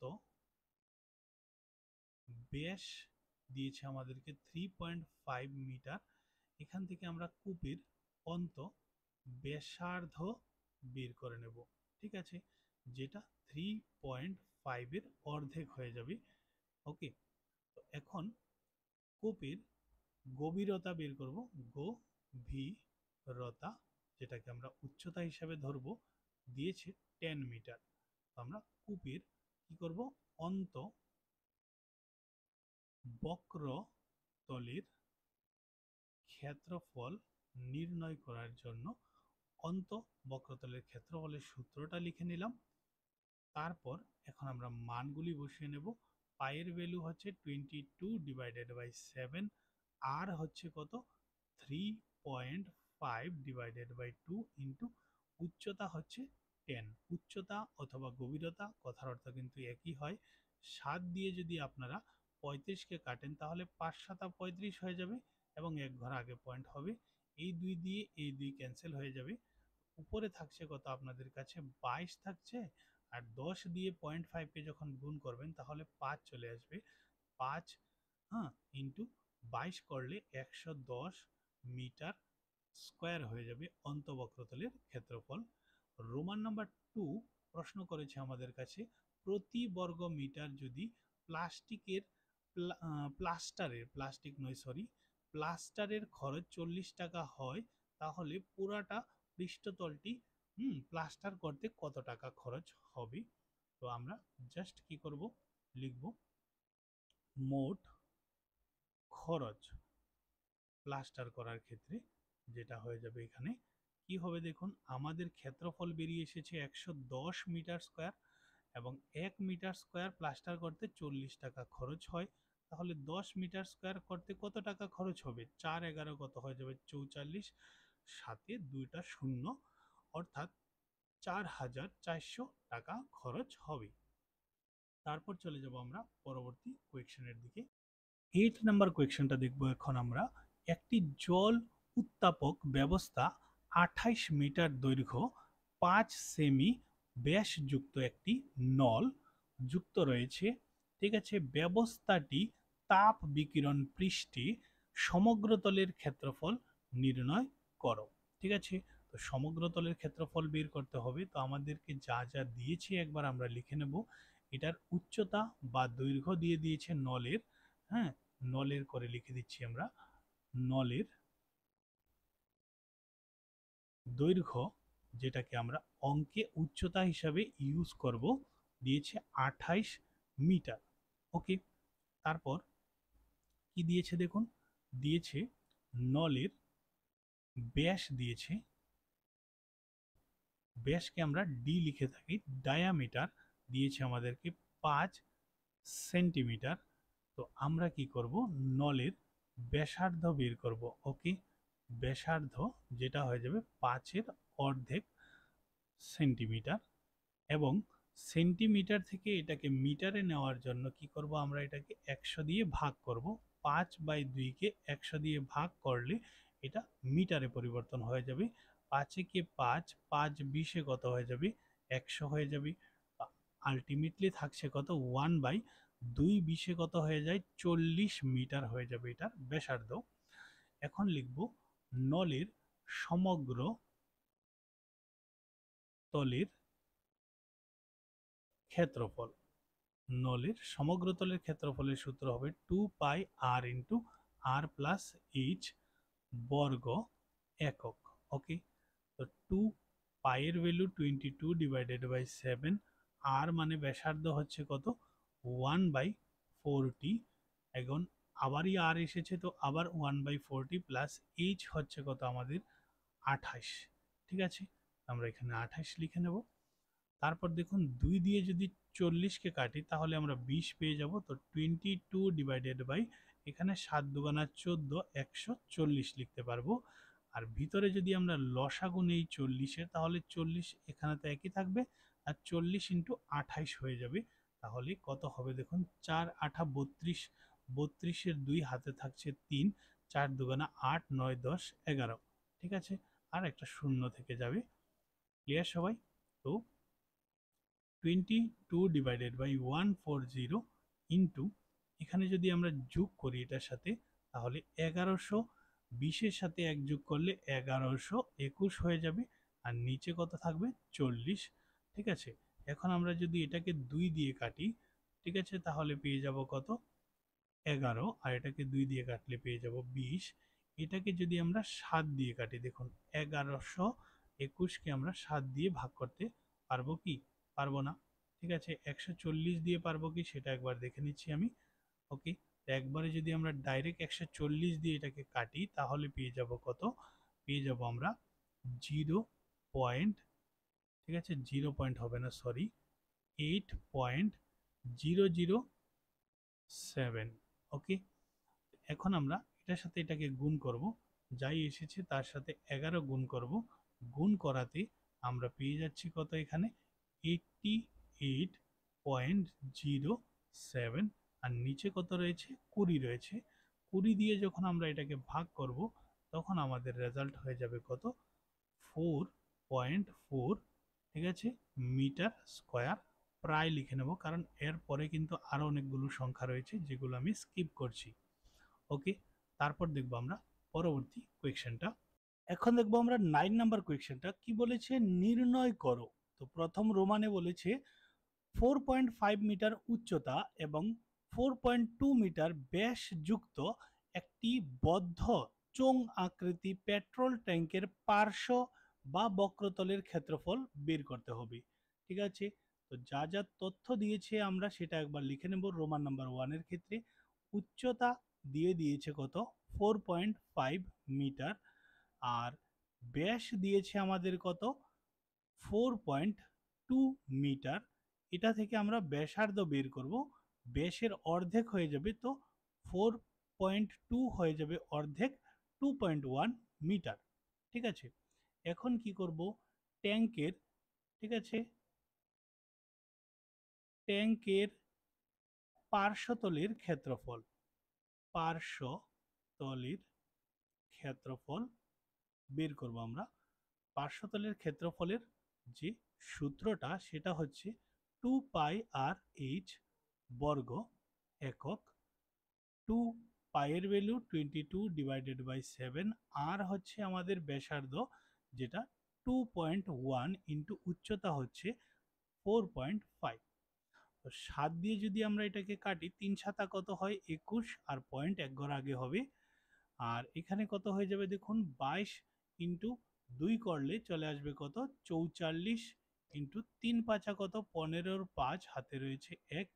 ব্যাস দিয়েছে আমাদেরকে 3.5 মিটার, এখান থেকে আমরা কূপের অন্ত ব্যাসার্ধ বের করে নেব। ঠিক আছে, যেটা 3.5 এর অর্ধেক হয়ে যাবে। ওকে, তো এখন কূপের গভীরতা বের করব, গভীরতা যেটাকে আমরা উচ্চতা হিসাবে ধরব, দিয়েছে 10 মিটার। তো আমরা কূপের কি করব, অন্ত বক্রতলের ক্ষেত্রফল নির্ণয় করার জন্য অন্ত বক্রতলের ক্ষেত্রফলের সূত্রটা লিখে নিলাম। তারপর এখন আমরা মানগুলি বসিয়ে নেব, পায়ের ভ্যালু হচ্ছে 22/7, আর হচ্ছে কত 3.5/2 ইন্টু উচ্চতা হচ্ছে 10, উচ্চতা অথবা গভীরতা কথার অর্থ কিন্তু একই হয়। 7 দিয়ে যদি আপনারা 35কে কাটেন তাহলে 5 7 35 হয়ে যাবে, এবং এক ঘর আগে পয়েন্ট হবে, এই দুই দিয়ে এই দুই ক্যান্সেল হয়ে যাবে, উপরে থাকছে কত আপনাদের কাছে 22 থাকছে, আর 10 দিয়ে 0.5কে যখন গুণ করবেন তাহলে 5 চলে আসবে, 5 হ্যাঁ ইন্টু 22 করলে 110 মিটার স্কোয়ার হয়ে যাবে অন্তবক্রতলের ক্ষেত্রফল। রোমান নাম্বার 2 প্রশ্ন করেছে আমাদের কাছে, প্রতি বর্গ মিটার যদি প্লাস্টিকের প্লাস্টিক নয় সরি প্লাস্টারের খরচ 40 টাকা হয়, তাহলে পুরাটা পৃষ্ঠতলটি প্লাস্টার করতে কত টাকা খরচ হবে। তো আমরা জাস্ট কি করব, লিখব মোট খরচ প্লাস্টার করার ক্ষেত্রে, যেটা হয়ে যাবে এখানে কি হবে, দেখুন আমাদের ক্ষেত্রফল বেরিয়ে এসেছে 110 মিটার স্কোয়ার, এবং 1 মিটার স্কোয়ার প্লাস্টার করতে 40 টাকা খরচ হয়, তাহলে 10 মিটার স্কোয়ার করতে কত টাকা খরচ হবে, 4 11 কত হয়ে যাবে 44, সাথে দুইটা শূন্য, অর্থাৎ 4400 টাকা খরচ হবে। তারপর চলে যাব আমরা পরবর্তী কোয়েকশনের দিকে। 8 নাম্বার কোয়েকশনটা দেখব এখন আমরা, একটি জল উত্তাপক ব্যবস্থা 28 মিটার দৈর্ঘ্য 5 সেমি ব্যাসযুক্ত একটি নল যুক্ত রয়েছে। ঠিক আছে, ব্যবস্থাটি তাপ বিকিরণ পৃষ্ঠে সমগ্র তলের ক্ষেত্রফল নির্ণয় করো। ঠিক আছে, তো সমগ্র তলের ক্ষেত্রফল বের করতে হবে, তো আমাদেরকে যা যা দিয়েছে একবার আমরা লিখে নেব। এটার উচ্চতা বা দৈর্ঘ্য দিয়ে দিয়েছে নলের, হ্যাঁ নলের করে লিখে দিচ্ছি আমরা, নলের দৈর্ঘ্য যেটাকে আমরা অঙ্কে উচ্চতা হিসাবে ইউজ করব, দিয়েছে 28 মিটার। ওকে, তারপর কি দিয়েছে দেখুন, দিয়েছে নলের ব্যাস দিয়েছে, ব্যাসকে আমরা ডি লিখে থাকি, ডায়ামিটার দিয়েছে আমাদেরকে 5 সেন্টিমিটার। তো আমরা কি করব, নলের ব্যাসার্ধ বের করব। ওকে, ব্যাসার্ধ যেটা হয়ে যাবে 5-এর অর্ধেক সেন্টিমিটার, এবং সেন্টিমিটার থেকে এটাকে মিটারে নেওয়ার জন্য কি করব, আমরা এটাকে 100 দিয়ে ভাগ করব, 5/2-কে 100 দিয়ে ভাগ করলে এটা মিটারে পরিবর্তন হয়ে যাবে, 5 কে 5, 5 20 কত হয়ে যাবে? 100 হয়ে যাবে। আলটিমেটলি থাকছে কত? 1/2 20 কত হয়ে যায়? 40 মিটার হয়ে যাবে এটার ব্যাসার্ধ। এখন লিখব নলের সমগ্র তলের ক্ষেত্রফল। নলের সমগ্র তলের ক্ষেত্রফলের সূত্র হবে 2 পাই আর ইন্টু আর প্লাস এইচ বর্গ একক। ওকে, তো 2 পাইয়ের ভ্যালু 22 ডিভাইডেড বাই 7, আর মানে ব্যাসার্ধ হচ্ছে কত? 1/40। এখন আবারই আর এসেছে, তো আবার 1/40 প্লাস এইচ হচ্ছে কত আমাদের? 28। ঠিক আছে, আমরা এখানে 28 লিখে নেব। তারপর দেখুন 2 দিয়ে যদি 40-কে কাটি তাহলে আমরা 20 পেয়ে যাব। তো 22 ডিভাইডেড বাই, এখানে 7 দুগুণা 14, 140 লিখতে পারবো। আর ভিতরে যদি আমরা লসাগু নেই 40-এর, তাহলে 40 এখানে তো একই থাকবে, আর 40 ইন্টু 28 হয়ে যাবে। তাহলে কত হবে দেখুন? 4 8 32, 32-এর 2 হাতে থাকছে 3, 4 দুগুণা 8, 9 10 11। ঠিক আছে, আর একটা শূন্য থেকে যাবে। ক্লিয়ার সবাই? তো 22 ডিভাইডেড বাই 140 ইন্টু, এখানে যদি আমরা যোগ করি এটার সাথে, তাহলে 1120-এর সাথে 1 যোগ করলে 1121 হয়ে যাবে। আর নিচে কত থাকবে? 40। ঠিক আছে, এখন আমরা যদি এটাকে 2 দিয়ে কাটি, ঠিক আছে, তাহলে পেয়ে যাব কত? 11। আর এটাকে 2 দিয়ে কাটলে পেয়ে যাব 20। এটাকে যদি আমরা 7 দিয়ে কাটি, দেখুন 1121-কে আমরা 7 দিয়ে ভাগ করতে পারবো কি? পারবো না। ঠিক আছে, 140 দিয়ে পারবো কি সেটা একবার দেখে নিচ্ছি আমি। ওকে, তো একবারে যদি আমরা ডাইরেক্ট 140 দিয়ে এটাকে কাটি তাহলে পেয়ে যাব কত? পেয়ে যাব আমরা 0 পয়েন্ট, ঠিক আছে, 0 পয়েন্ট হবে না, সরি, 8.007। ওকে, এখন আমরা এটার সাথে এটাকে গুণ করব, যাই এসেছে তার সাথে 11 গুণ করব। গুণ করাতে আমরা পেয়ে যাচ্ছি কত? এখানে 88.07। আর নিচে কত রয়েছে? 20 রয়েছে। 20 দিয়ে যখন আমরা এটাকে ভাগ করব, তখন আমাদের রেজাল্ট হয়ে যাবে কত? 4.4, ঠিক আছে, মিটার স্কোয়ার। প্রায় লিখে নেব, কারণ এর পরে কিন্তু আরো অনেকগুলো সংখ্যা রয়েছে যেগুলো আমি স্কিপ করছি। ওকে, তারপর দেখবো আমরা পরবর্তী কোয়েকশনটা। এখন দেখবো আমরা 9 নাম্বার কোয়েকশনটা কি বলেছে? নির্ণয় করো। তো প্রথম রোমানে বলেছে 4.5 মিটার উচ্চতা এবং 4.2 মিটার ব্যাস যুক্ত একটি বদ্ধ চোঙ আকৃতি পেট্রোল ট্যাঙ্কের পার্শ্ব বা বক্রতলের ক্ষেত্রফল বের করতে হবে। ঠিক আছে, তো যা যা তথ্য দিয়েছে আমরা সেটা একবার লিখে নেব। রোমান নাম্বার 1-এর ক্ষেত্রে উচ্চতা দিয়ে দিয়েছে কত? 4.5 মিটার। আর ব্যাস দিয়েছে আমাদের কত? 4.2 মিটার। এটা থেকে আমরা ব্যাসার্ধ বের করব। ব্যাসের অর্ধেক হয়ে যাবে, তো 4.2 হয়ে যাবে অর্ধেক, 2.1 মিটার। ঠিক আছে, এখন কি করব? ট্যাঙ্কের, ঠিক আছে, ট্যাঙ্কের পার্শ্বতলের ক্ষেত্রফল, পার্শ্বতলের ক্ষেত্রফল বের করব আমরা। পার্শ্বতলের ক্ষেত্রফলের যে সূত্রটা সেটা হচ্ছে 2 পাই আর এইচ বর্গ একক। 2 পাইয়ের ভ্যালু 22 ডিভাইডেড বাই 7, আর হচ্ছে আমাদের ব্যাসার্ধ যেটা 2.1 ইন্টু উচ্চতা হচ্ছে 4.5। তো 7 দিয়ে যদি আমরা এটাকে কাটি, 3 সাতা কত হয়? 21, আর পয়েন্ট এক ঘর আগে হবে। আর এখানে কত হয়ে যাবে দেখুন? 22 ইন্টু 2 করলে চলে আসবে কত? 44 ইন্টু 3 পাঁচা কত? 15-র 5 হাতে রয়েছে 1,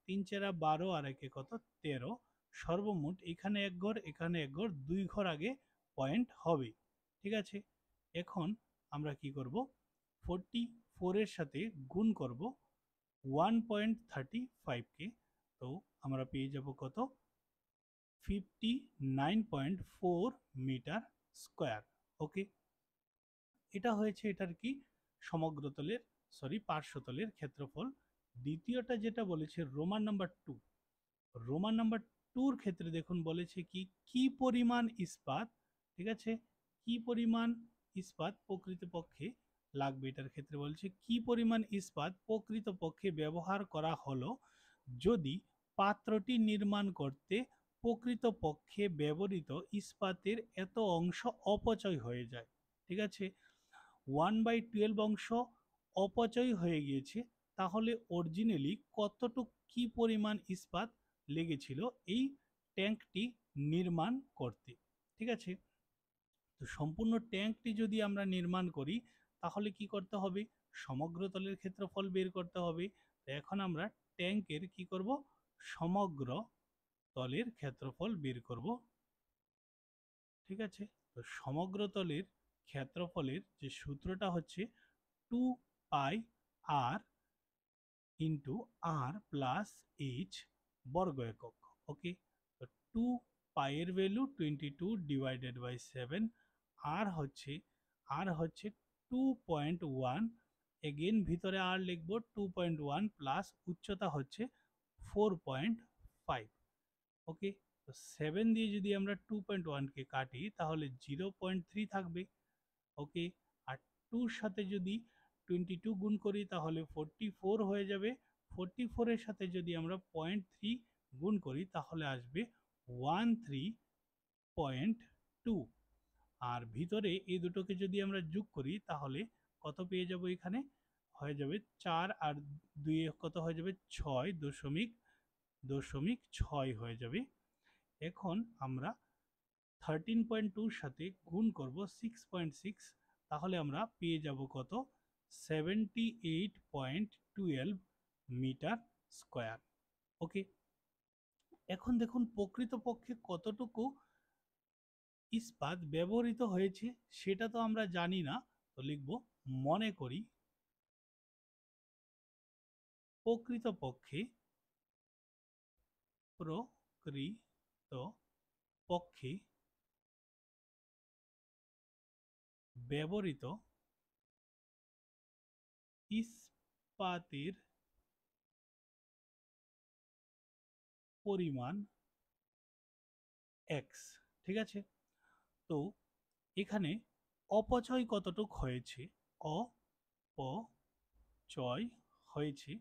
3 4 12, আর একে কত? 13। সর্বমোট এখানে এক ঘর, এখানে এক ঘর, 2 ঘর আগে পয়েন্ট হবে। ঠিক আছে, এখন আমরা কি করব? 44-এর সাথে গুণ করব 1.35-কে। তো আমরা পেয়ে যাব কত? 59.4 মিটার স্কোয়ার। ওকে, এটা হয়েছে এটার কি? সমগ্রতলের, সরি, পার্শ্বতলের ক্ষেত্রফল। দ্বিতীয়টা যেটা বলেছে রোমান নাম্বার 2, রোমান নাম্বার 2-র ক্ষেত্রে দেখুন বলেছে কি কি পরিমাণ ইস্পাত, ঠিক আছে, কি পরিমাণ ইস্পাত প্রকৃতপক্ষে লাগবে। এটার ক্ষেত্রে বলছে কি পরিমাণ ইস্পাত প্রকৃতপক্ষে ব্যবহার করা হলো যদি পাত্রটি নির্মাণ করতে প্রকৃতপক্ষে ব্যবহৃত ইস্পাতের এত অংশ অপচয় হয়ে যায়। ঠিক আছে, 1/12 অংশ অপচয় হয়ে গিয়েছে, তাহলে অরিজিনালি কতটুক কি পরিমাণ ইস্পাত লেগেছিল এই ট্যাঙ্কটি নির্মাণ করতে। ঠিক আছে, তো সম্পূর্ণ ট্যাঙ্কটি যদি আমরা নির্মাণ করি তাহলে কি করতে হবে, সমগ্র তলের ক্ষেত্রফল বের করতে হবে। তো এখন আমরা ট্যাঙ্কের কি করব, সমগ্র তলের ক্ষেত্রফল বের করব। ঠিক আছে, তো সমগ্র তলের ক্ষেত্রফলের যে সূত্রটা হচ্ছে 2πr ইন্টু আর প্লাস এইচ বর্গ একক। ওকে, তো 2 এর ভ্যালু 22 ডিভাইডেড বাই 7, আর হচ্ছে 2.1, এগেন ভিতরে আর লিখব 2.1 প্লাস উচ্চতা হচ্ছে 4.5। ওকে, তো 7 দিয়ে যদি আমরা 2.1 কে কাটি তাহলে 0.3 থাকবে। ওকে, আর 2 সাথে যদি 22 গুণ করি তাহলে 44 হয়ে যাবে। 44 এর সাথে যদি আমরা 0.3 গুণ করি তাহলে আসবে 13.2। আর ভিতরে এই দুটোকে যদি আমরা যোগ করি তাহলে কত পেয়ে যাব, এখানে হয়ে যাবে 4 আর 2 কত হয়ে যাবে 6.6 হয়ে যাবে। এখন আমরা 13.2 সাথে গুণ করব 6.6, তাহলে আমরা পেয়ে যাব কত, 78.12 মিটার স্কোয়ার। ওকে, এখন দেখুন প্রকৃতপক্ষে কতটুকু ইস্পাত ব্যবহৃত হয়েছে সেটা তো আমরা জানি না, তো লিখব মনে করি প্রকৃতপক্ষে প্রকৃতপক্ষে ব্যবহৃত ইস্পাতের পরিমাণ x। ঠিক আছে, তো এখানে অপচয় কতটুক হয়েছে, অপচয় হয়েছে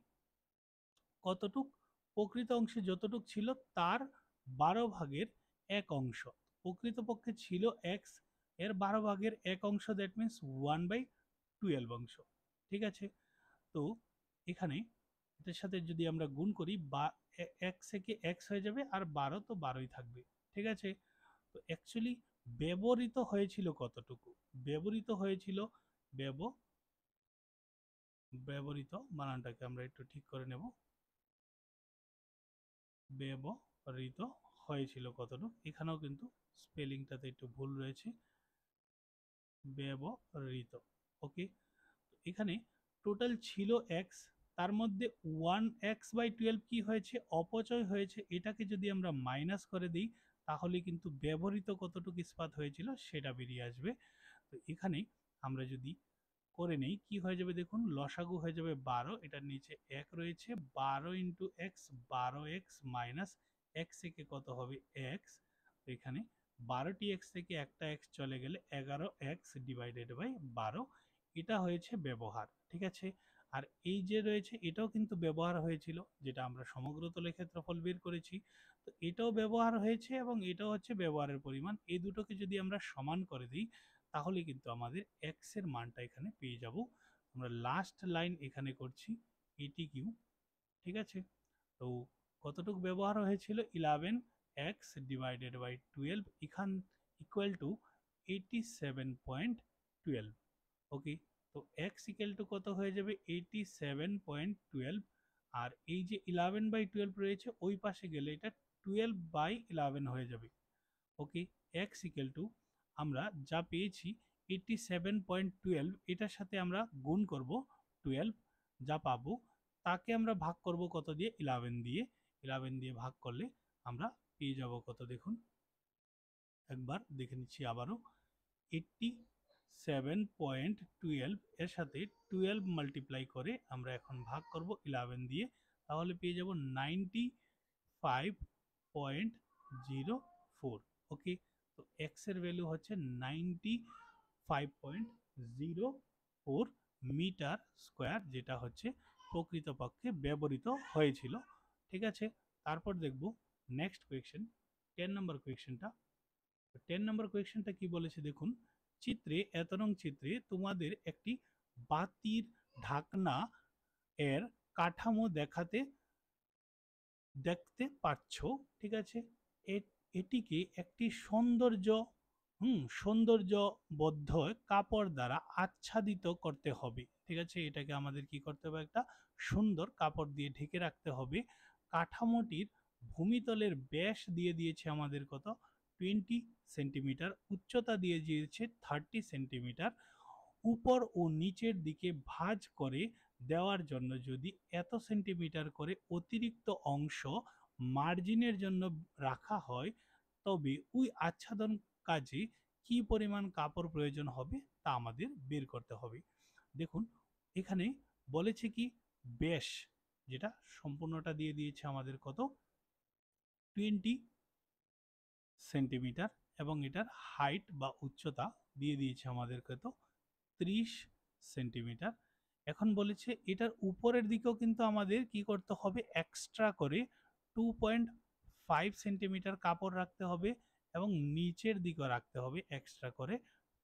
কতটুক, প্রকৃত অংশে যতটুক ছিল তার 12 ভাগের 1 অংশ। প্রকৃতপক্ষে ছিল x, এর 12 ভাগের 1 অংশ, দ্যাট মিনস 1/12 অংশ। ঠিক আছে, তো এখানে এটার সাথে যদি আমরা গুণ করি বা x থেকে x হয়ে যাবে আর 12 তো 12ই থাকবে। ঠিক আছে, তো অ্যাকচুয়ালি ব্যবহৃত হয়েছিল কতটুকু, ব্যবহৃত হয়েছিল ব্যবহৃত বানানটাকে আমরা একটু ঠিক করে নেব, ব্যবহৃত হয়েছিল কতটুকু, এখানেও কিন্তু স্পেলিংটাতে একটু ভুল রয়েছে, ব্যবহৃত। ওকে, এখানে টোটাল ছিল x, তার মধ্যে 1x/12 কি হয়েছে, অপচয় হয়েছে। এটাকে যদি আমরা মাইনাস করে দিই তাহলে কিন্তু ব্যবহৃত কতটুকু ইস্পাত হয়েছিল সেটা বেরিয়ে আসবে। তো এখানে আমরা যদি করে নেই কি হয়ে যাবে, দেখুন লসাগু হয়ে যাবে 12, এটার নিচে 1 রয়েছে, 12 into x, 12x minus x থেকে কত হবে x, তো এখানে 12টি x থেকে একটা x চলে গেলে 11x ডিভাইডেড বাই 12, এটা হয়েছে ব্যবহার। ঠিক আছে, আর এই যে রয়েছে এটাও কিন্তু ব্যবহার হয়েছিল, যেটা আমরা সমগ্র তলে ক্ষেত্রফল বের করেছি, তো এটাও ব্যবহার হয়েছে এবং এটাও হচ্ছে ব্যবহারের পরিমাণ। এই দুটোকে যদি আমরা সমান করে দিই তাহলে কিন্তু আমাদের x এর মানটা এখানে পেয়ে যাব। আমরা লাস্ট লাইন এখানে করছি এটি কিউ। ঠিক আছে, তো কতটুকু ব্যবহার হয়েছিল, 11x ডিভাইডেড বাই 12 এখান ইকুয়াল টু 87.12। ওকে, তো x ইকুয়াল টু কত হয়ে যাবে 87.12, আর এই যে 11/12 রয়েছে ওই পাশে গেলে এটা 12/11 হয়ে যাবে। ওকে, x ইকুয়াল টু আমরা যা পেয়েছি 87.12, এটার সাথে আমরা গুণ করব 12, যা পাবো তাকে আমরা ভাগ করব কত দিয়ে, 11 দিয়ে। 11 দিয়ে ভাগ করলে আমরা পেয়ে যাব কত, দেখুন একবার দেখে নিচ্ছি আবারও, 87.12 এর সাথে 12 মাল্টিপ্লাই করে আমরা এখন ভাগ করব 11 দিয়ে, তাহলে পেয়ে যাব 95.04। ওকে, তো x এর ভ্যালু হচ্ছে 95 5.04 মিটার স্কোয়ার, যেটা হচ্ছে প্রকৃতপক্ষে ব্যবহৃত হয়েছিল। ঠিক আছে, তারপর দেখব নেক্সট কোয়েশ্চেন, 10 নম্বর কোয়েশ্চেনটা। 10 নম্বর কোয়েশ্চেনটা কি বলেছে দেখুন, চিত্রে ১ নং চিত্রে তোমাদের একটি বাতির ঢাকনা এর কাঠামো দেখতে পাচ্ছ। ঠিক আছে, এটিকে একটি সৌন্দর্যবদ্ধ কাপড় দ্বারা আচ্ছাদিত করতে হবে। ঠিক আছে, এটাকে আমাদের কি করতে হবে, একটা সুন্দর কাপড় দিয়ে ঢেকে রাখতে হবে। কাঠামোটির ভূমিতলের ব্যাস দিয়ে দিয়েছে আমাদের কত, 20 সেন্টিমিটার, উচ্চতা দিয়ে দিয়েছে 30 সেন্টিমিটার। উপর ও নিচের দিকে ভাঁজ করে দেওয়ার জন্য যদি এত সেন্টিমিটার করে অতিরিক্ত অংশ মার্জিনের জন্য রাখা হয়, তবে ওই আচ্ছাদন কাজে কি পরিমাণ কাপড় প্রয়োজন হবে তা আমাদের বের করতে হবে। দেখুন, এখানে বলেছে কি, ব্যাস যেটা সম্পূর্ণটা দিয়ে দিয়েছে আমাদের কত, 20 সেন্টিমিটার, এবং এটার হাইট বা উচ্চতা দিয়ে দিয়েছে আমাদের কত, 30 সেন্টিমিটার। এখন বলেছে এটার উপরের দিকেও কিন্তু আমাদের কি করতে হবে, এক্সট্রা করে 2.5 সেন্টিমিটার কাপড় রাখতে হবে, এবং নিচের দিকেও রাখতে হবে এক্সট্রা করে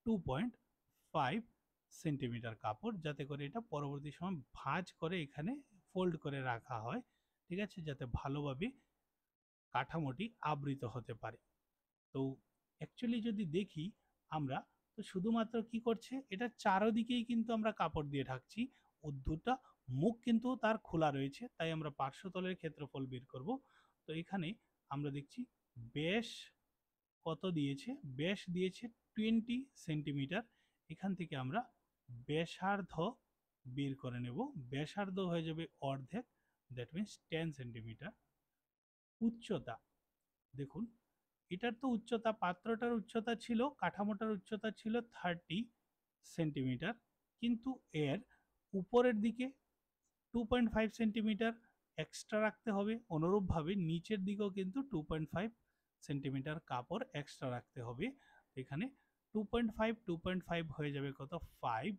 2.5 সেন্টিমিটার কাপড়, যাতে করে এটা পরবর্তী সময় ভাঁজ করে এখানে ফোল্ড করে রাখা হয়। ঠিক আছে, যাতে ভালোভাবে কাঠামোটি আবৃত হতে পারে। তো অ্যাকচুয়ালি যদি দেখি আমরা, তো শুধুমাত্র কি করছে, এটা চারদিকেই কিন্তু আমরা কাপড় দিয়ে ঢাকছি, ও দুটা মুখ কিন্তু তার খোলা রয়েছে, তাই আমরা পার্শ্বতলের ক্ষেত্রফল বের করব। তো এখানে আমরা দেখছি ব্যাস কত দিয়েছে, ব্যাস দিয়েছে 20 সেন্টিমিটার। এখান থেকে আমরা ব্যাসার্ধ বের করে নেব, ব্যাসার্ধ হয়ে যাবে অর্ধেক, দ্যাট মিনস 10 সেন্টিমিটার। উচ্চতা দেখুন, এটার তো উচ্চতা, পাত্রটার উচ্চতা ছিল, কাঠামোটার উচ্চতা ছিল 30 সেন্টিমিটার, কিন্তু এর উপরের দিকে 2.5 সেন্টিমিটার এক্সট্রা রাখতে হবে। অনুরূপভাবে নিচের দিকেও কিন্তু 2.5 সেন্টিমিটার কাপড় এক্সট্রা রাখতে হবে। এখানে 2.5 হয়ে যাবে কত, 5,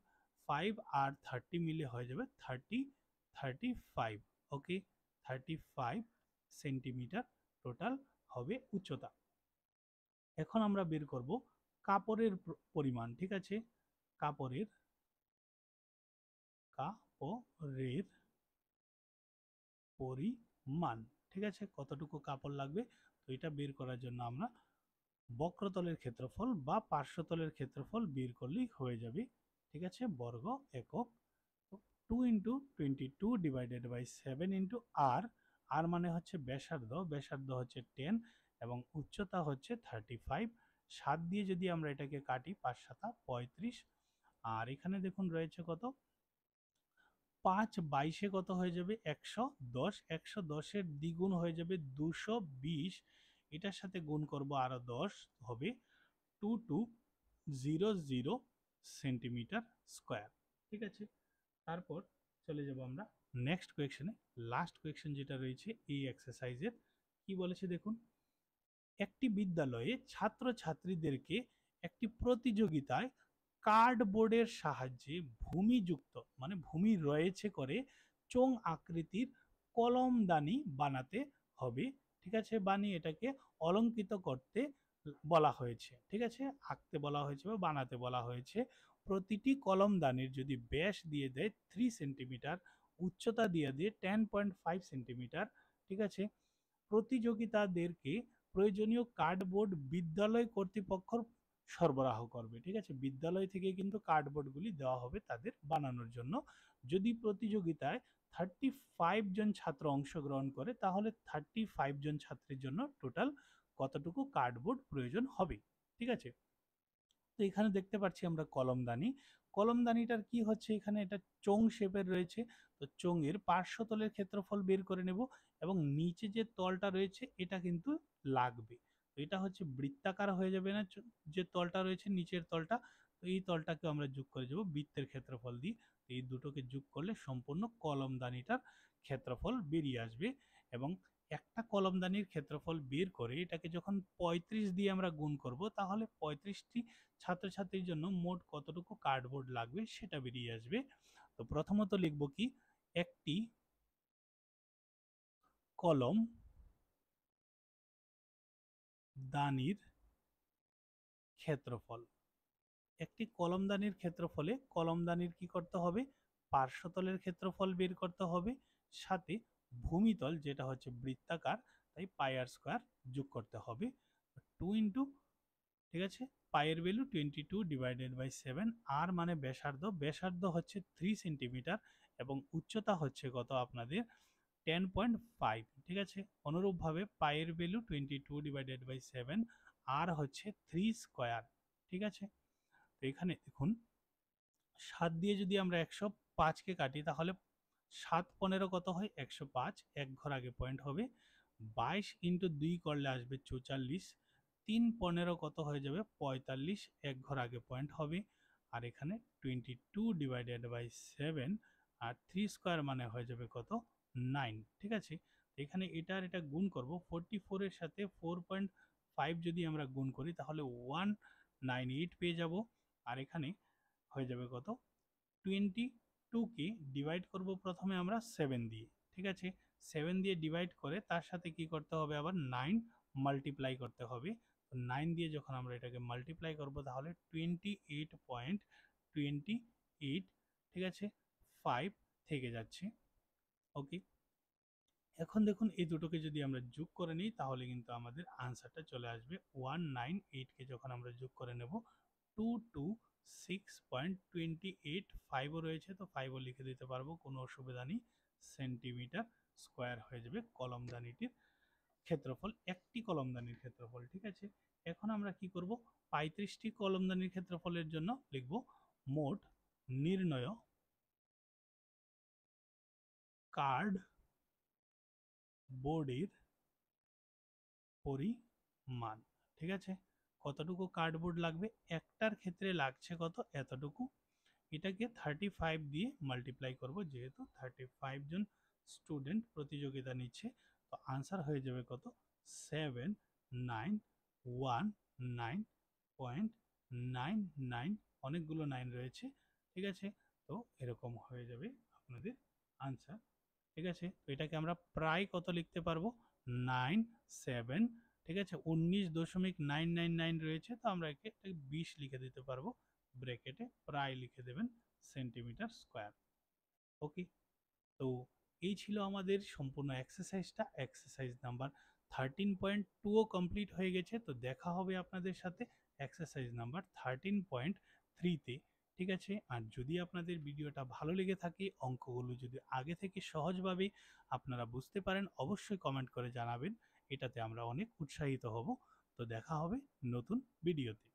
5 আর 30 মিলে হয়ে যাবে 35। ওকে, 35 সেন্টিমিটার টোটাল হবে উচ্চতা। এখন আমরা বের করব কাপড়ের পরিমাণ। ঠিক আছে, কাপড়ের কাপড়ের পরিমাণ, ঠিক আছে, কতটুকু কাপড় লাগবে। তো এটা বের করার জন্য আমরা বক্রতলের ক্ষেত্রফল বা পার্শ্বতলের ক্ষেত্রফল বের করলেই হয়ে যাবে। ঠিক আছে, বর্গ একক। তো 2 ইন্টু 22 ডিভাইডেড বাই 7 ইন্টু আর, আর মানে হচ্ছে ব্যাসার্ধ, ব্যাসার্ধ হচ্ছে 10 এবং উচ্চতা হচ্ছে 35। 7 দিয়ে যদি আমরা এটাকে কাটি, 5 7 35। আর এখানে দেখুন রয়েছে কত, 5 22 কত হয়ে যাবে, 110। 110-এর দ্বিগুণ হয়ে যাবে 220, এটার সাথে গুণ করব আরো 10, হবে 2200 সেন্টিমিটার স্কোয়ার। ঠিক আছে, তারপর চলে যাব আমরা নেক্সট কোয়েকশনে, লাস্ট কোয়েকশন যেটা রয়েছে এই এক্সারসাইজের। কি বলেছে দেখুন, একটি বিদ্যালয়ে ছাত্রছাত্রীদেরকে একটি প্রতিযোগিতায় কার্ডবোর্ডের সাহায্যে ভূমিযুক্ত, মানে ভূমি রয়েছে করে চোঙ আকৃতির কলমদানি বানাতে হবে। ঠিক আছে, বানিয়ে এটাকে অলঙ্কৃত করতে বলা হয়েছে। ঠিক আছে, আঁকতে বলা হয়েছে বা বানাতে বলা হয়েছে। প্রতিটি কলমদানির যদি ব্যাস দিয়ে দেয় 3 সেন্টিমিটার, উচ্চতা দিয়ে 10.5 সেন্টিমিটার। ঠিক আছে, প্রতিযোগিতাদেরকে প্রয়োজনীয় কার্ডবোর্ড বিদ্যালয় কর্তৃপক্ষ সরবরাহ করবে। ঠিক আছে, বিদ্যালয় থেকে কিন্তু কার্ডবোর্ডগুলি দেওয়া হবে তাদের বানানোর জন্য। যদি প্রতিযোগিতায় 35 জন ছাত্র অংশগ্রহণ করে, তাহলে 35 জন ছাত্রের জন্য টোটাল কতটুকু কার্ডবোর্ড প্রয়োজন হবে। ঠিক আছে, তো এখানে দেখতে পাচ্ছি আমরা কলমদানি। কলমদানিটার কি হচ্ছে, এখানে এটা চোঙ শেপের রয়েছে, তো চোঙের পার্শ্বতলের ক্ষেত্রফল বের করে নেব, এবং নিচে যে তলটা রয়েছে এটা কিন্তু লাগবে। তো এটা হচ্ছে বৃত্তাকার হয়ে যাবে না, যে তলটা রয়েছে নিচের তলটা, তো এই তলটাকে আমরা যোগ করে যাব বৃত্তের ক্ষেত্রফল দিয়ে। তো এই দুটোকে যোগ করলে সম্পূর্ণ কলমদানিটার ক্ষেত্রফল বেরিয়ে আসবে। এবং একটা কলমদানির ক্ষেত্রফল বের করে এটাকে যখন 35 দিয়ে আমরা গুণ করব, তাহলে 35টি ছাত্রছাত্রীর জন্য মোট কতটুকু কার্ডবোর্ড লাগবে সেটা বেরিয়ে আসবে। তো প্রথমত লিখব কি, একটি কলম দানির ক্ষেত্রফল। একটি কলমদানির ক্ষেত্রফলে কলমদানির কি করতে হবে, পার্শ্বতলের ক্ষেত্রফল বের করতে হবে, সাথে ভূমিতল যেটা হচ্ছে বৃত্তাকার, তাই পাই আর স্কোয়ার যোগ করতে হবে। 2 ইন্টু, ঠিক আছে, পায়ের ভ্যালু 22 ডিভাইডেড বাই 7, আর মানে ব্যাসার্ধ, ব্যাসার্ধ হচ্ছে 3 সেন্টিমিটার এবং উচ্চতা হচ্ছে কত আপনাদের 10.5, ঠিক আছে। অনুরূপভাবে পায়ের ভ্যালু 22 ডিভাইডেড বাই 7, আর হচ্ছে 3 স্কোয়ার, ঠিক আছে। তো এখানে দেখুন 7 দিয়ে যদি আমরা 105কে কাটি, তাহলে 7 15 কত হয় 105, এক ঘর আগে পয়েন্ট হবে। 22 ইন্টু 2 করলে আসবে 44, 3 15 কত হয়ে যাবে 45, এক ঘর আগে পয়েন্ট হবে। আর এখানে 22 ডিভাইডেড বাই 7 আর 3 স্কোয়ার মানে হয়ে যাবে কত 9, ঠিক আছে। এখানে এটা আর এটা গুণ করব, 44 এর সাথে 4.5 যদি আমরা গুণ করি তাহলে 198 পেয়ে যাব। আর এখানে হয়ে যাবে কত 22কে ডিভাইড করব প্রথমে আমরা 7 দিয়ে, ঠিক আছে। 7 দিয়ে ডিভাইড করে তার সাথে কি করতে হবে, আবার 9 মাল্টিপ্লাই করতে হবে। 9 দিয়ে যখন আমরা এটাকে মাল্টিপ্লাই করব তাহলে 28.28, ঠিক আছে, 5 থেকে যাচ্ছে। ওকে, এখন দেখুন এই দুটোকে যদি আমরা যোগ করে নিই তাহলে কিন্তু আমাদের আনসারটা চলে আসবে 198কে যখন আমরা যোগ করে নেব 226.28, 5ও রয়েছে তো 5ও লিখে দিতে পারবো, কোনো অসুবিধা নেই। সেন্টিমিটার স্কোয়ার হয়ে যাবে কলমদানিটির ক্ষেত্রফল, একটি কলমদানির ক্ষেত্রফল, ঠিক আছে। এখন আমরা কি করব, 35টি কলমদানির ক্ষেত্রফলের জন্য লিখব মোট নির্ণয় কার্ড বোর্ডের পরিমাণ, ঠিক আছে। কতটুকু কার্ডবোর্ড লাগবে, একটার ক্ষেত্রে লাগছে কত এতটুকু। এটাকে 35 দিয়ে মাল্টিপ্লাই করব, যেহেতু 35 জন স্টুডেন্ট প্রতিযোগিতা নিচ্ছে, তো আনসার হয়ে যাবে কত 7919.99, অনেকগুলো 9 রয়েছে, ঠিক আছে। তো এরকম হয়ে যাবে আপনাদের আনসার, ঠিক আছে। তো এটাকে আমরা প্রায় কত লিখতে পারবো 97, ঠিক আছে। 19.999 রয়েছে, তো আমরা একে 20 লিখে দিতে পারবো, ব্র্যাকেটে প্রায় লিখে দেবেন সেন্টিমিটার স্কোয়ার। ওকে, তো এই ছিল আমাদের সম্পূর্ণ এক্সারসাইজটা, এক্সারসাইজ নাম্বার 13.2ও কমপ্লিট হয়ে গেছে। তো দেখা হবে আপনাদের সাথে এক্সারসাইজ নাম্বার 13.3তে, ঠিক আছে। আর যদি আপনাদের ভিডিওটা ভালো লেগে থাকে, অঙ্কগুলো যদি আগে থেকে সহজভাবে আপনারা বুঝতে পারেন, অবশ্যই কমেন্ট করে জানাবেন, এটাতে আমরা অনেক উৎসাহিত হব। তো দেখা হবে নতুন ভিডিওতে।